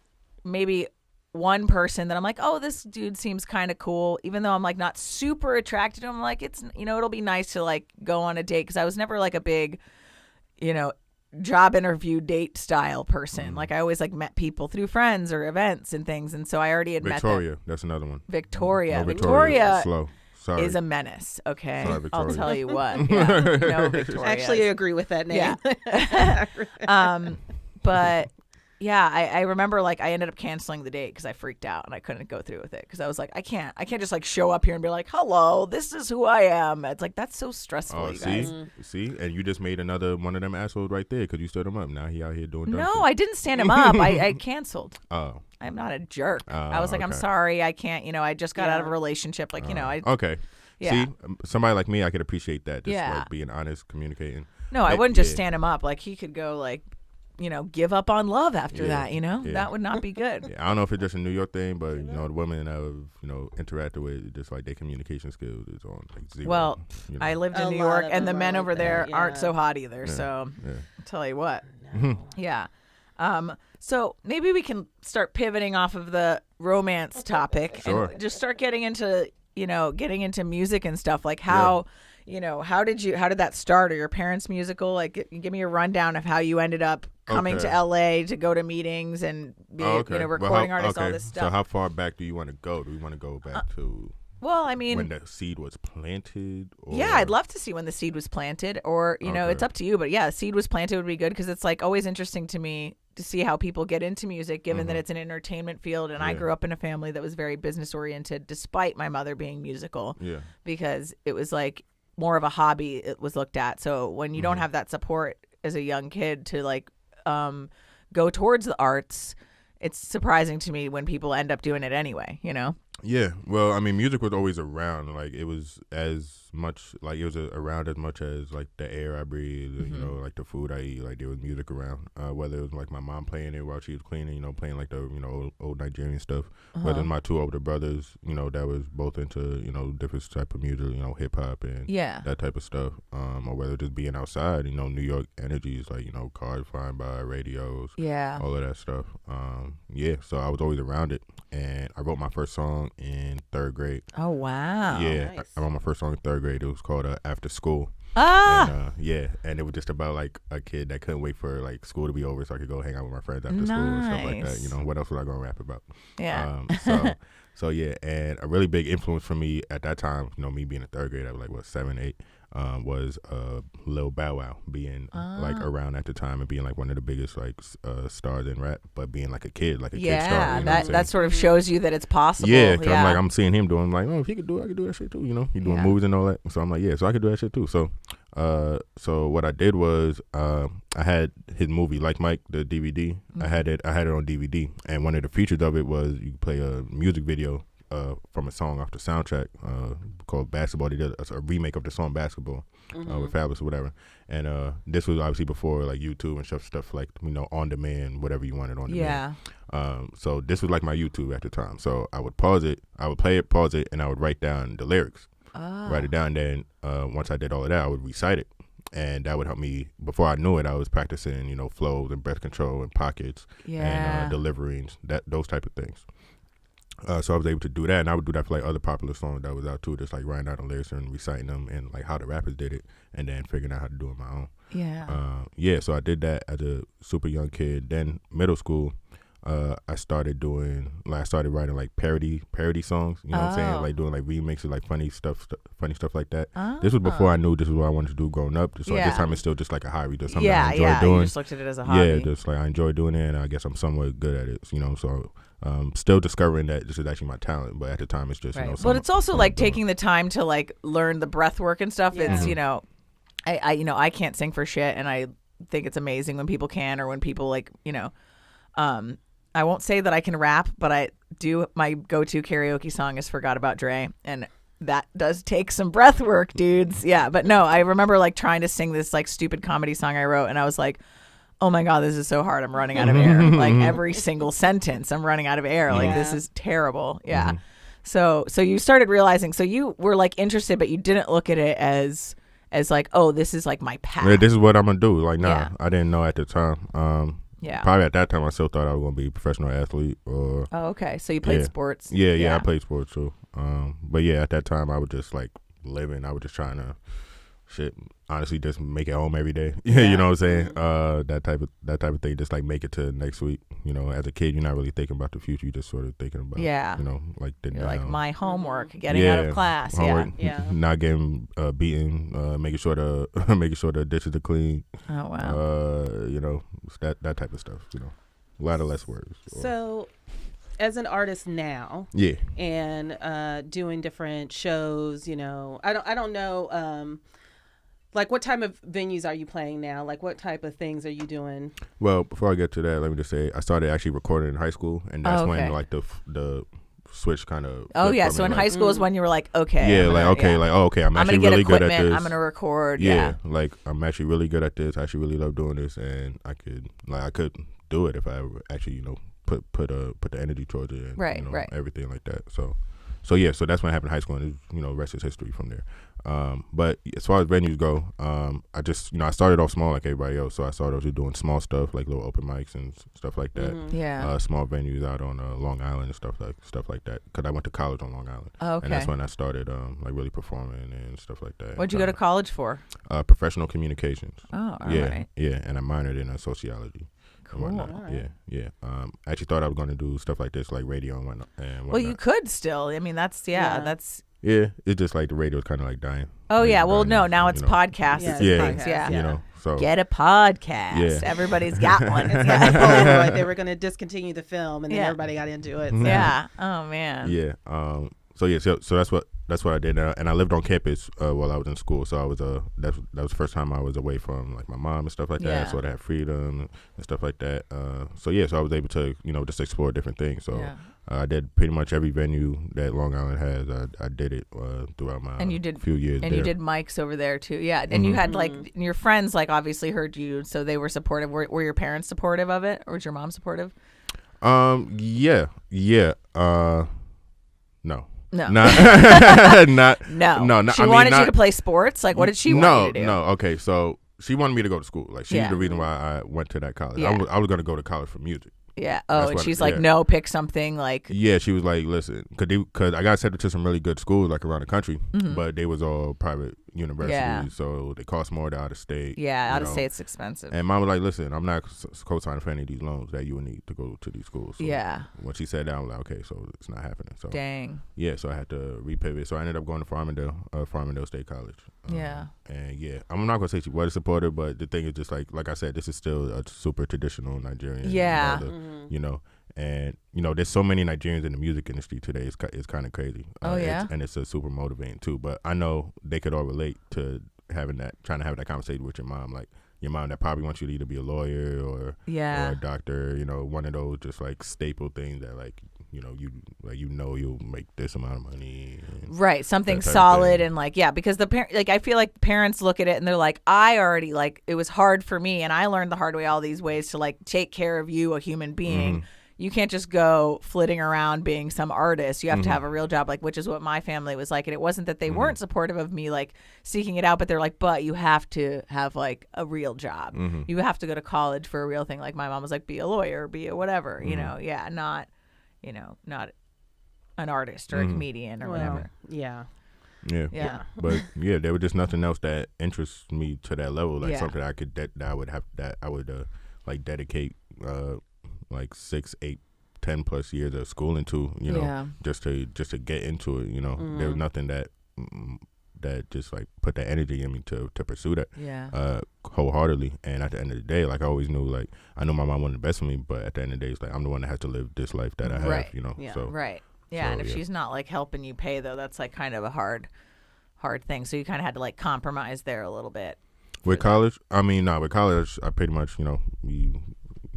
maybe one person that I'm like, oh, this dude seems kind of cool, even though I'm like not super attracted to him. I'm like, it's, you know, it'll be nice to like go on a date because I was never like a big, you know, job interview date style person. Like I always like met people through friends or events and things, and so I already had Victoria, met them. that's another one. Victoria, no, Victoria slow. Sorry. Is a menace. Okay, sorry, I'll tell you what. Yeah. No, Victoria. Actually, I agree with that name. Yeah. But. Yeah, I remember like I ended up canceling the date because I freaked out and I couldn't go through with it because I was like, I can't just like show up here and be like, hello, this is who I am. It's like that's so stressful, you guys. See, and you just made another one of them assholes right there because you stood him up. Now he out here doing dumb shit. I didn't stand him up. I canceled. Oh, I'm not a jerk. I was like, okay. I'm sorry, I can't. You know, I just got out of a relationship. Like, you know, okay. Yeah. See, somebody like me, I could appreciate that. Just like being honest, communicating. No, I wouldn't just stand him up. Like he could go like, you know, give up on love after that, you know? Yeah. That would not be good. I don't know if it's just a New York thing, but, you know, the women I've, you know, interacted with, just like their communication skills is on like zero. Well, you know? I lived in New York, and the men over there aren't so hot either, so I'll tell you what. No. Yeah. So maybe we can start pivoting off of the romance topic and just start getting into, you know, music and stuff, like how... how did that start? Are your parents musical? Like, give me a rundown of how you ended up coming to LA to go to meetings and be, recording artists, all this stuff. So how far back do you want to go? Do we want to go back to Well, I mean, when the seed was planted? Or? Yeah, I'd love to see when the seed was planted, or it's up to you. But yeah, seed was planted would be good, because it's like always interesting to me to see how people get into music, given that it's an entertainment field. And I grew up in a family that was very business oriented, despite my mother being musical. Yeah, because it was like more of a hobby. It was looked at. So when you don't have that support as a young kid to like go towards the arts, it's surprising to me when people end up doing it anyway. Yeah, well, I mean, music was always around. Like, it was as much, like, it was around as much as, like, the air I breathe, like, the food I eat. Like, there was music around. Whether it was, like, my mom playing it while she was cleaning, playing, like, the, old Nigerian stuff. Whether it was my two older brothers, that was both into, different type of music, hip-hop and that type of stuff. Or whether just being outside, New York energies, like, cars flying by, radios, all of that stuff. So I was always around it. And I wrote my first song in 3rd grade. Oh, wow. Yeah, nice. I wrote my first song in 3rd grade. It was called After School. Ah! And, and it was just about, like, a kid that couldn't wait for, like, school to be over so I could go hang out with my friends after school and stuff like that. What else was I going to rap about? Yeah. So, yeah, and a really big influence for me at that time, me being in 3rd grade, I was, like, 7, 8, was Lil Bow Wow being, like, around at the time and being, like, one of the biggest, like, stars in rap, but being, like, a kid star. Yeah, that sort of shows you that it's possible. Yeah, because I'm seeing him doing, like, if he could do it, I could do that shit too, He's doing movies and all that. So I'm like, so I could do that shit too. So what I did was I had his movie, Like Mike, the DVD. I had it on DVD, and one of the features of it was you play a music video from a song off the soundtrack called Basketball. They did a remake of the song Basketball with Fabulous or whatever. And this was obviously before like YouTube and stuff like on demand, whatever you wanted on demand. So this was like my YouTube at the time. So I would pause it, I would play it, pause it, and I would write down the lyrics. Write it down. Then once I did all of that, I would recite it, and that would help me. Before I knew it, I was practicing, flows and breath control and pockets and delivering those type of things. So I was able to do that, and I would do that for like other popular songs that was out too, just like writing out the lyrics and reciting them and like how the rappers did it, and then figuring out how to do it my own. So I did that as a super young kid. Then middle school, I started writing like parody songs, what I'm saying, like doing like remixes, like funny stuff like that. This was before I knew this was what I wanted to do growing up. So at this time it's still just like a hobby, just something I enjoy doing. You just looked at it as a hobby. Yeah, just like I enjoy doing it, and I guess I'm somewhat good at it, so still discovering that this is actually my talent, but at the time it's just but it's also like taking the time to like learn the breath work and stuff. It's I can't sing for shit, and I think it's amazing when people can, or when people like I won't say that I can rap, but I do. My go-to karaoke song is Forgot About Dre, and that does take some breath work, dudes. Yeah, but no, I remember like trying to sing this like stupid comedy song I wrote, and I was like, oh my God, this is so hard. I'm running out of air. Like every single sentence, I'm running out of air. Like this is terrible. Yeah. So you started realizing, so you were like interested, but you didn't look at it as like, oh, this is like my path. Yeah, this is what I'm going to do. Like, I didn't know at the time. Probably at that time I still thought I was going to be a professional athlete. Or okay. So you played sports. Yeah, I played sports too. But yeah, at that time I was just like living. I was just trying to honestly just make it home every day. You know what I'm saying? That type of thing, just like make it to next week. As a kid, you're not really thinking about the future. You're just sort of thinking about like like my homework, getting out of class. Homework, not getting beaten, making sure the dishes are clean. Oh wow. That type of stuff. A lot of less words. So as an artist now, and doing different shows, I don't know. Like, what type of venues are you playing now? Like, what type of things are you doing? Well, before I get to that, let me just say I started actually recording in high school, and that's when like the switch kind of. Oh yeah, so in high school is when you were like, okay. Yeah, I'm actually really good at this. I'm gonna record. Yeah, like I'm actually really good at this. I actually really love doing this, and I could do it if I actually put the energy towards it, and everything like that. So so that's when I happened in high school, and rest is history from there. But as far as venues go, I just I started off small like everybody else, so I started off just doing small stuff like little open mics and stuff like that. Small venues out on Long Island and stuff like that, because I went to college on Long Island. Okay. And that's when I started like really performing and stuff like that. What'd you go to college for? Professional communications. Oh, all right. Yeah, and I minored in sociology. Cool. Right. Yeah. I actually thought I was going to do stuff like this, like radio and whatnot. Well, you could still. I mean, that's. Yeah, it's just like the radio is kind of like dying. Oh yeah, well no, now it's podcasts. Yeah. So get a podcast. Yeah. Everybody's got one. It's like Polaroid. They were going to discontinue the film, and then everybody got into it. So. Yeah. Oh man. Yeah. So that's what I did, and I lived on campus while I was in school. So I was that was the first time I was away from like my mom and stuff like that. So I had freedom and stuff like that. So I was able to just explore different things. So I did pretty much every venue that Long Island has. I did it throughout my few years. And you did mics over there too. Yeah, and you had like your friends like obviously heard you, so they were supportive. Were your parents supportive of it, or was your mom supportive? Yeah. No. No. No. She wanted you to play sports? Like, what did she want you to do? No. Okay, so she wanted me to go to school. Like, she's the reason why I went to that college. I was going to go to college for music. Yeah. Oh, and she's like, no, pick something like. Yeah, she was like, listen, because I got accepted to some really good schools like around the country, but they was all private universities, so they cost more to out of state. Yeah, out of state's expensive. And mom was like, listen, I'm not co-signing for any of these loans that you would need to go to these schools. So when she said that, I was like, okay, so it's not happening. So dang. Yeah, so I had to repivot. So I ended up going to Farmingdale State College. And I'm not gonna say she was supportive, but the thing is just like I said, this is still a super traditional Nigerian. And there's so many Nigerians in the music industry today. It's kind of crazy. And it's super motivating too. But I know they could all relate to trying to have that conversation with your mom. Like your mom that probably wants you to either be a lawyer or a doctor. One of those just like staple things that like you'll make this amount of money. Right, something solid and because I feel like parents look at it and they're like, I already it was hard for me and I learned the hard way all these ways to like take care of you, a human being. You can't just go flitting around being some artist. You have to have a real job, which is what my family was like. And it wasn't that they weren't supportive of me seeking it out, but they're like, but you have to have a real job. You have to go to college for a real thing. Like my mom was like, be a lawyer, be a whatever, not an artist or a comedian or whatever. Yeah. But there was just nothing else that interests me to that level. Something I could I would dedicate 6, 8, 10 plus years of schooling to, just to get into it. There was nothing that just put that energy in me to pursue that wholeheartedly. And at the end of the day, I always knew I know my mom wanted the best for me, but at the end of the day, it's I'm the one that has to live this life that I have. So right. Yeah, and if she's not helping you pay though, that's kind of a hard thing. So you kind of had to compromise there a little bit. With college, with college, I pretty much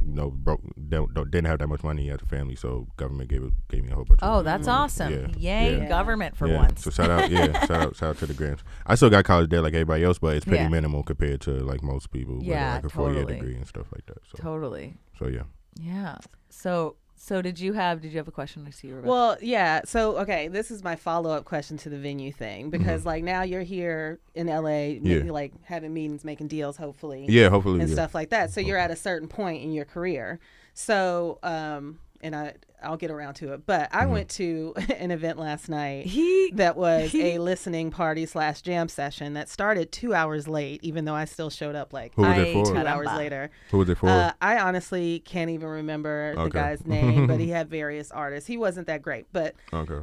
broke, didn't have that much money as a family, so government gave me a whole bunch. Oh, that's awesome! Yay, government for once. So shout out to the grants. I still got college debt like everybody else, but it's pretty minimal compared to most people with a 4-year degree and stuff like that. So. Totally. So yeah. So did you have a question? I see you were Well, yeah. So, okay, this is my follow-up question to the venue thing, because now you're here in LA, having meetings, making deals, hopefully. Yeah, hopefully. And stuff like that. So you're at a certain point in your career. So, and I'll get around to it. But I went to an event last night that was a listening party / jam session that started 2 hours late, even though I still showed up 2 hours later. Who was it for? I honestly can't even remember the guy's name, but he had various artists. He wasn't that great. But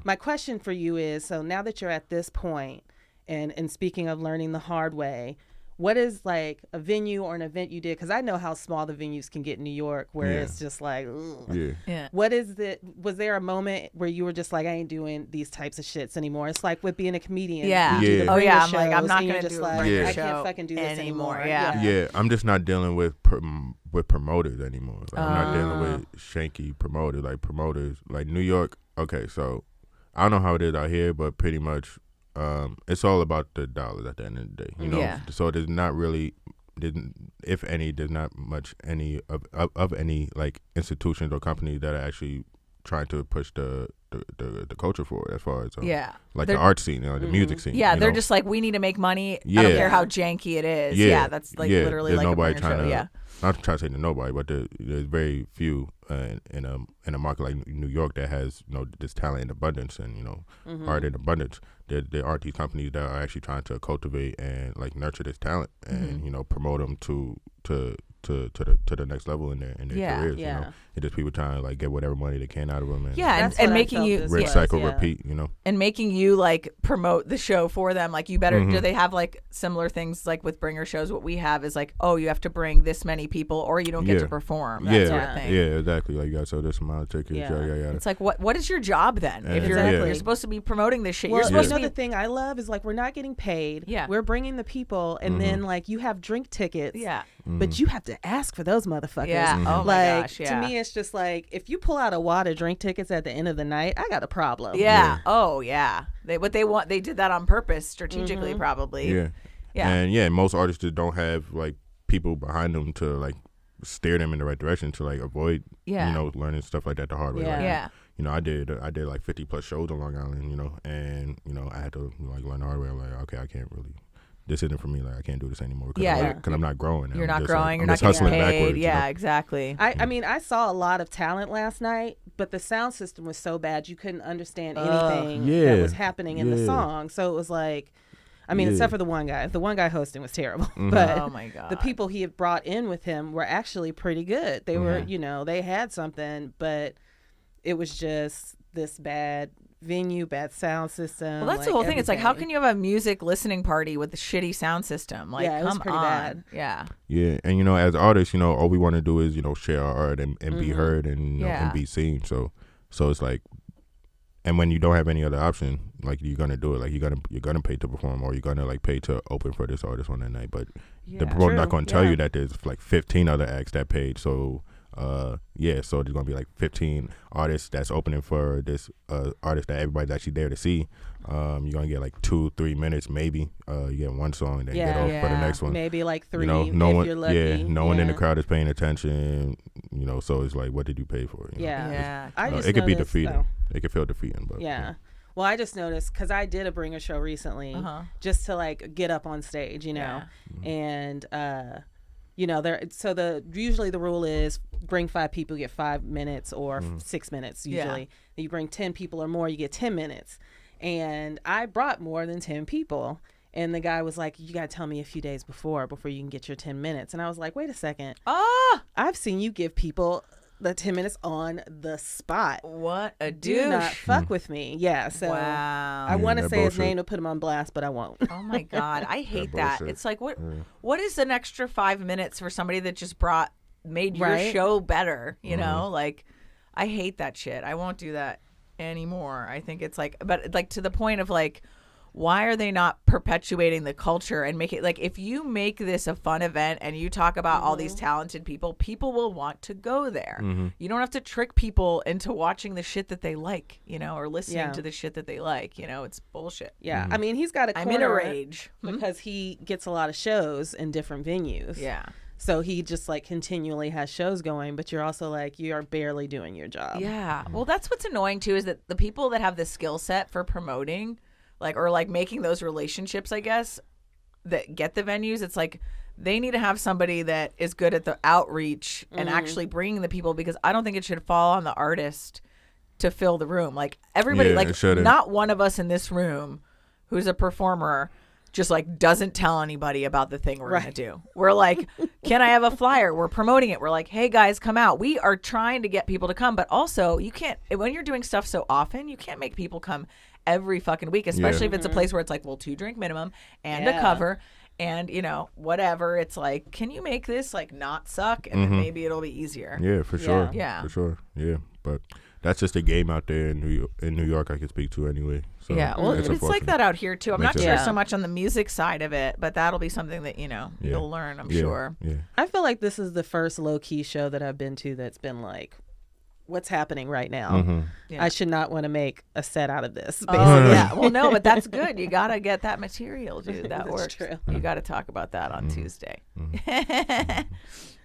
my question for you is, so now that you're at this point, and speaking of learning the hard way, what is a venue or an event you did? Because I know how small the venues can get in New York, where it's just what is it? Was there a moment where you were just I ain't doing these types of shits anymore? It's like with being a comedian. I'm not going to do I can't fucking do this anymore. Yeah, I'm just not dealing with promoters anymore. I'm not dealing with shanky promoters. Promoters New York. Okay, so I don't know how it is out here, but pretty much. It's all about the dollars at the end of the day, So there's not really, if any, there's not much any of any institutions or companies that are actually trying to push the the culture for it as far as like They're- the art scene, the music scene. Yeah, you they're know? just like, we need to make money. I Yeah. don't care how janky it is. Yeah, that's like literally there's like nobody a trying show. to. Yeah. Not trying to say to nobody, but there's very few in a market like New York that has this talent in abundance and art in abundance. There aren't these companies that are actually trying to cultivate and like nurture this talent and promote them to the next level in their careers. It's just people trying to like get whatever money they can out of them. And making you recycle, repeat. And making you like promote the show for them. Like you better. Do they have like similar things like with bringer shows? What we have is like, oh, you have to bring this many people, or you don't get to perform. That sort of thing. Yeah, exactly. Like you got to sell this amount of tickets. Yeah. It's like what is your job then? If you're supposed to be promoting this shit, well, you're supposed to be. The thing I love is like we're not getting paid. Yeah, we're bringing the people, and then like you have drink tickets. Yeah, but you have to ask for those motherfuckers. Yeah. Oh my gosh. To me, it's just like if you pull out a wad of drink tickets at the end of the night, I got a problem. Yeah. Oh yeah. They did that on purpose, strategically, probably. Yeah. And most artists just don't have like people behind them to like steer them in the right direction to like avoid learning stuff like that the hard way. I did like 50 plus shows on Long Island, and I had to like learn the hard way. I'm like, okay, I can't really. This isn't for me. Like I can't do this anymore because I'm not growing. You're not growing. Like, you're not getting paid. Backwards, yeah, exactly. I mean, I saw a lot of talent last night, but the sound system was so bad you couldn't understand anything that was happening in the song. So it was like, I mean, except for the one guy. The one guy hosting was terrible. But oh my God. The people he had brought in with him were actually pretty good. They were, they had something, but it was just this bad venue, bad sound system. Well, that's the whole thing. It's like, how can you have a music listening party with a shitty sound system? Like, it was pretty bad. Yeah. Yeah, and as artists, all we want to do is share our art and be heard and and be seen. So it's like, and when you don't have any other option, like you're gonna do it. Like you're gonna pay to perform, or you're gonna like pay to open for this artist on that night. But the promoter's not gonna tell you that there's like 15 other acts that paid. So. So there's gonna be like 15 artists that's opening for this artist that everybody's actually there to see. You're gonna get like 2-3 minutes, maybe. You get one song, and then get off for the next one. Maybe like 3. No if one, you're lucky. no one in the crowd is paying attention. So it's like, what did you pay for? It could be defeating. It could feel defeating, but Well, I just noticed because I did a bringer show recently, just to like get up on stage, and. Usually the rule is bring 5 people, you get 5 minutes or 6 minutes usually. You bring 10 people or more, you get 10 minutes. And I brought more than 10 people. And the guy was like, you got to tell me a few days before you can get your 10 minutes. And I was like, wait a second. I've seen you give people the 10 minutes on the spot. What a douche. Do not fuck with me. Yeah. So wow. I want to say his name to put him on blast, but I won't. Oh my God. I hate that. It's like, what is an extra 5 minutes for somebody that just made your show better? You know, like I hate that shit. I won't do that anymore. I think it's like, but like to the point of like, why are they not perpetuating the culture and make it like, if you make this a fun event and you talk about all these talented people will want to go there. You don't have to trick people into watching the shit that they like, or listening to the shit that they like. It's bullshit. Yeah. I mean, he's got a corner. I'm in a rage because he gets a lot of shows in different venues. Yeah. So he just like continually has shows going, but you're also like, you are barely doing your job. Yeah. Well, that's what's annoying too, is that the people that have the skill set for promoting or making those relationships, I guess, that get the venues, it's like they need to have somebody that is good at the outreach and actually bringing the people, because I don't think it should fall on the artist to fill the room. Like everybody, not one of us in this room who's a performer just like doesn't tell anybody about the thing we're going to do. We're like, can I have a flyer? We're promoting it. We're like, hey guys, come out. We are trying to get people to come, but also you can't, when you're doing stuff so often, you can't make people come every fucking week, especially if it's a place where it's like, well, 2 drink minimum and a cover and whatever. It's like, can you make this like not suck, and then maybe it'll be easier. Yeah, for sure. Yeah, for sure. Yeah, but that's just a game out there in New York I can speak to anyway. So well, it's like that out here too. I'm not sure so much on the music side of it, but that'll be something that you'll learn, I'm sure. Yeah. I feel like this is the first low-key show that I've been to that's been like, what's happening right now? I should not want to make a set out of this, basically. Well, no, but that's good. You gotta get that material, dude. That works. True. You gotta talk about that on Tuesday.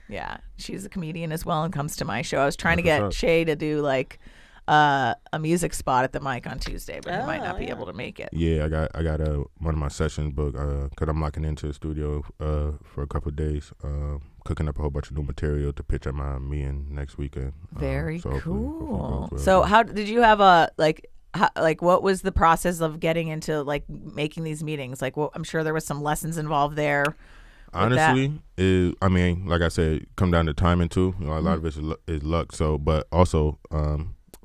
Yeah, she's a comedian as well and comes to my show. I was trying to get Shay to do like a music spot at the mic on Tuesday, but he might not be able to make it. Yeah, I got one of my sessions booked because I'm locking into the studio for a couple of days, cooking up a whole bunch of new material to pitch at my meeting next weekend. Very so cool. Well. So how did you have a what was the process of getting into like making these meetings? Like, well, I'm sure there was some lessons involved there. Honestly, I mean, like I said, come down to timing too. You know, a lot of it is luck. So, but also,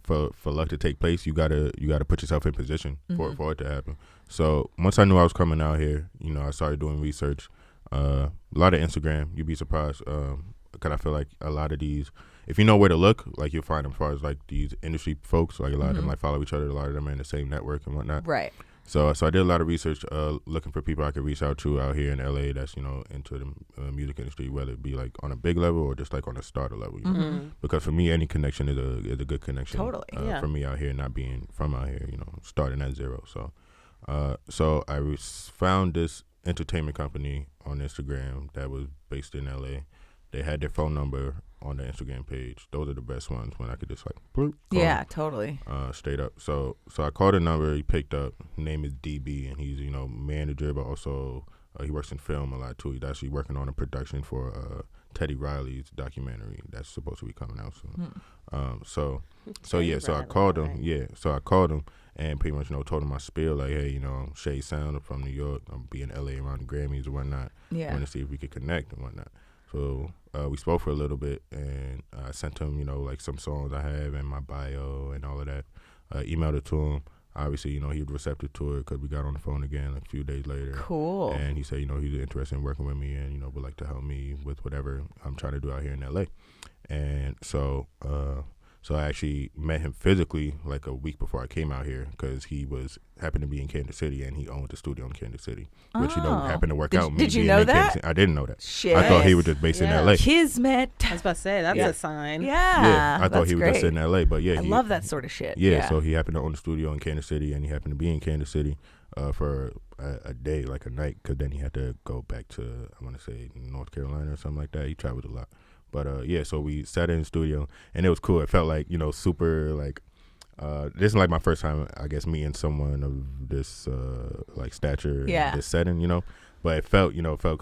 for luck to take place, you gotta put yourself in position for it to happen. So once I knew I was coming out here, you know, I started doing research. A lot of Instagram. You'd be surprised. Because I feel like a lot of these, if you know where to look, like you'll find them as far as like these industry folks, like a lot of them like follow each other. A lot of them are in the same network and whatnot. Right. So I did a lot of research looking for people I could reach out to out here in LA that's, you know, into the music industry, whether it be like on a big level or just like on a starter level. You know? Because for me, any connection is a good connection. Totally. For me out here, not being from out here, you know, starting at zero. So I found this entertainment company on Instagram that was based in LA. They had their phone number on the Instagram page. Those are the best ones when I could just like bloop, call totally. Straight up. So I called a number. He picked up. His name is DB, and he's, you know, manager, but also he works in film a lot too. He's actually working on a production for Teddy Riley's documentary that's supposed to be coming out soon. So I called him. Yeah, so I called him and pretty much, you know, told him my spiel, like, hey, you know, I'm Seyi Sounds. I'm from New York. I'm be in LA around the Grammys and whatnot. Yeah. I want to see if we could connect and whatnot. So we spoke for a little bit, and I sent him, you know, like some songs I have in my bio and all of that. Emailed it to him. Obviously, you know, he was receptive to it because we got on the phone again like a few days later. Cool. And he said, you know, he's interested in working with me and, you know, would like to help me with whatever I'm trying to do out here in LA. And so I actually met him physically like a week before I came out here because he happened to be in Kansas City and he owned the studio in Kansas City, which, you know, happened to work out. Did you know that? I didn't know that. Shit. I thought he was just based in LA. Kismet. I was about to say, that's a sign. Yeah. I thought he was just in LA, but yeah. I love that sort of shit. Yeah, so he happened to own the studio in Kansas City and he happened to be in Kansas City for a day, like a night, because then he had to go back to, I want to say, North Carolina or something like that. He traveled a lot. But so we sat in the studio and it was cool. It felt like, you know, super like, this is like my first time, I guess, meeting someone of this like stature, this setting, you know. But it felt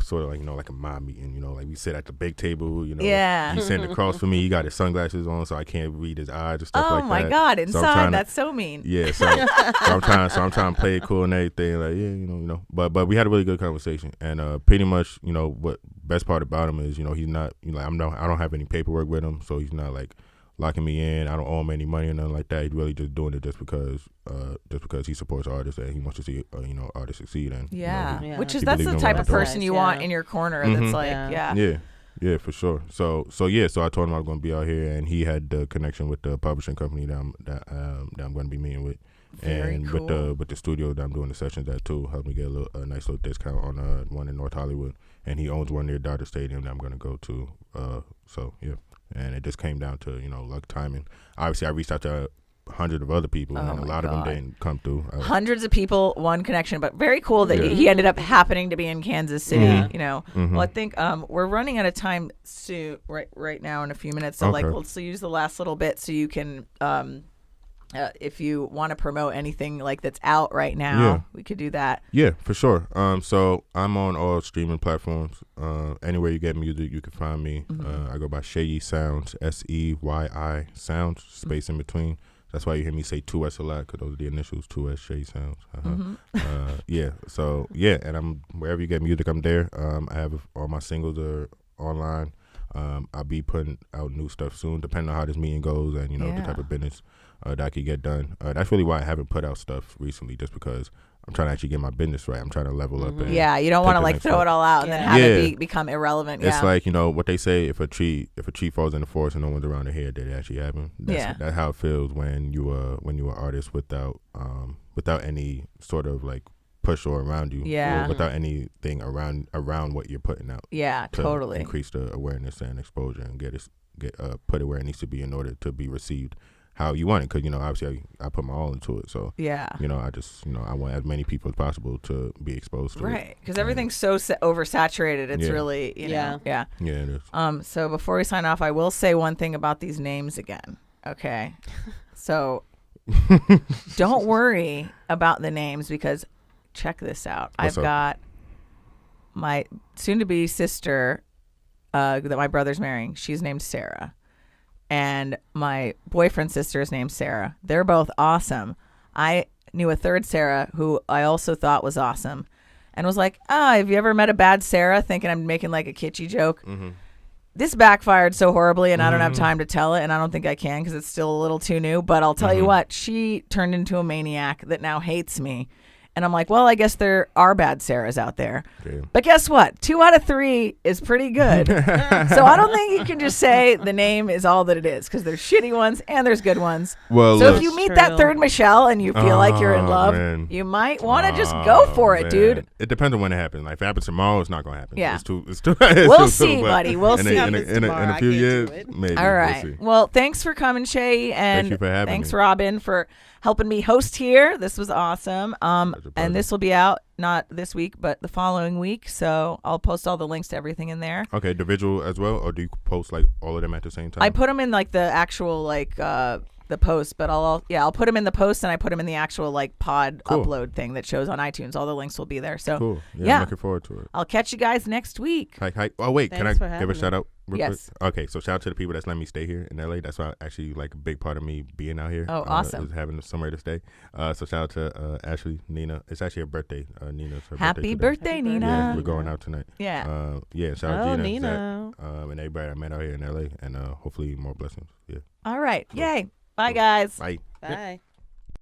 sort of like, you know, like a mob meeting, you know, like we sit at the big table, you know. Yeah. He's sitting across from me. He got his sunglasses on, so I can't read his eyes and stuff like that. Oh my God, inside, that's so mean. Yeah, so I'm trying to play it cool and everything, like, yeah, you know. But we had a really good conversation, and pretty much, you know, what best part about him is, you know, he's not, you know, I don't have any paperwork with him, so he's not like locking me in. I don't owe him any money or nothing like that. He's really just doing it just because he supports artists and he wants to see you know, artists succeed. And which is that's the type of person you want in your corner. That's like yeah, for sure. So I told him I was going to be out here, and he had the connection with the publishing company that I'm going to be meeting with. Very and cool. with the studio that I'm doing the sessions at too, helped me get a nice little discount on one in North Hollywood, and he owns one near Dodger Stadium that I'm going to go to. So yeah, and it just came down to, you know, luck, timing. Obviously, I reached out to hundreds of other people, and a lot of them didn't come through. Hundreds of people, one connection, but very cool that he ended up happening to be in Kansas City. You know, well, I think we're running out of time soon, right now in a few minutes. So let's use the last little bit so you can. If you want to promote anything like that's out right now, we could do that. Yeah, for sure. So I'm on all streaming platforms. Anywhere you get music, you can find me. I go by Seyi Sounds, SEYI Sounds, space in between. That's why you hear me say 2S a lot, because those are the initials, 2S, Seyi Sounds. And I'm wherever you get music, I'm there. I have all my singles are online. I'll be putting out new stuff soon, depending on how this meeting goes and, you know, the type of business that I could get done. That's really why I haven't put out stuff recently, just because I'm trying to actually get my business right. I'm trying to level up. And you don't want to like throw it all out and then have it become irrelevant. It's like, you know, what they say, if a tree falls in the forest and no one's around to hear it, did it actually happen? That's how it feels when you are an artist without any sort of like push or around you, without anything around what you're putting out. To increase the awareness and exposure and put it where it needs to be in order to be received how you want it, because, you know, obviously I put my all into it, so you know, I just, you know, I want as many people as possible to be exposed to it, because everything's so oversaturated. It's really, you know, it is. So before we sign off, I will say one thing about these names again. Okay. So don't worry about the names because check this out. I've got my soon-to-be sister that my brother's marrying. She's named Sarah. And my boyfriend's sister is named Sarah. They're both awesome. I knew a third Sarah who I also thought was awesome and was like, have you ever met a bad Sarah? Thinking I'm making like a kitschy joke. Mm-hmm. This backfired so horribly and I don't have time to tell it, and I don't think I can because it's still a little too new. But I'll tell you what, she turned into a maniac that now hates me. And I'm like, well, I guess there are bad Sarahs out there. Damn. But guess what? 2 out of 3 is pretty good. So I don't think you can just say the name is all that it is because there's shitty ones and there's good ones. Well, so if you meet that third Michelle and you feel like you're in love, you might want to just go for it, dude. It depends on when it happens. Like if it happens tomorrow, it's not going to happen. Yeah. It's too we'll see, buddy. We'll see. In a few years, maybe. All right. Well, thanks for coming, Shay. And thank you for having thanks, me. Robyn, for helping me host here. This was awesome. And this will be out not this week, but the following week. So I'll post all the links to everything in there. Okay, the visual as well, or do you post like all of them at the same time? I put them in like the actual like the post, but I'll put them in the post and I put them in the actual like pod upload thing that shows on iTunes. All the links will be there. So cool. Yeah, I'm looking forward to it. I'll catch you guys next week. Hi. Oh wait, Thanks can I give a shout out? Yes. Quick? Okay, so shout out to the people that's letting me stay here in LA. That's why actually like a big part of me being out here. Oh, awesome. Is having somewhere to stay. So shout out to Ashley, Nina. It's actually her birthday. Nina's her Happy birthday, Nina. Yeah, we're going out tonight. Yeah. Shout out Gina, Nina. Zach, and everybody I met out here in LA, and hopefully more blessings. Yeah. All right. Cool. Yay. Bye, guys. Bye. Bye.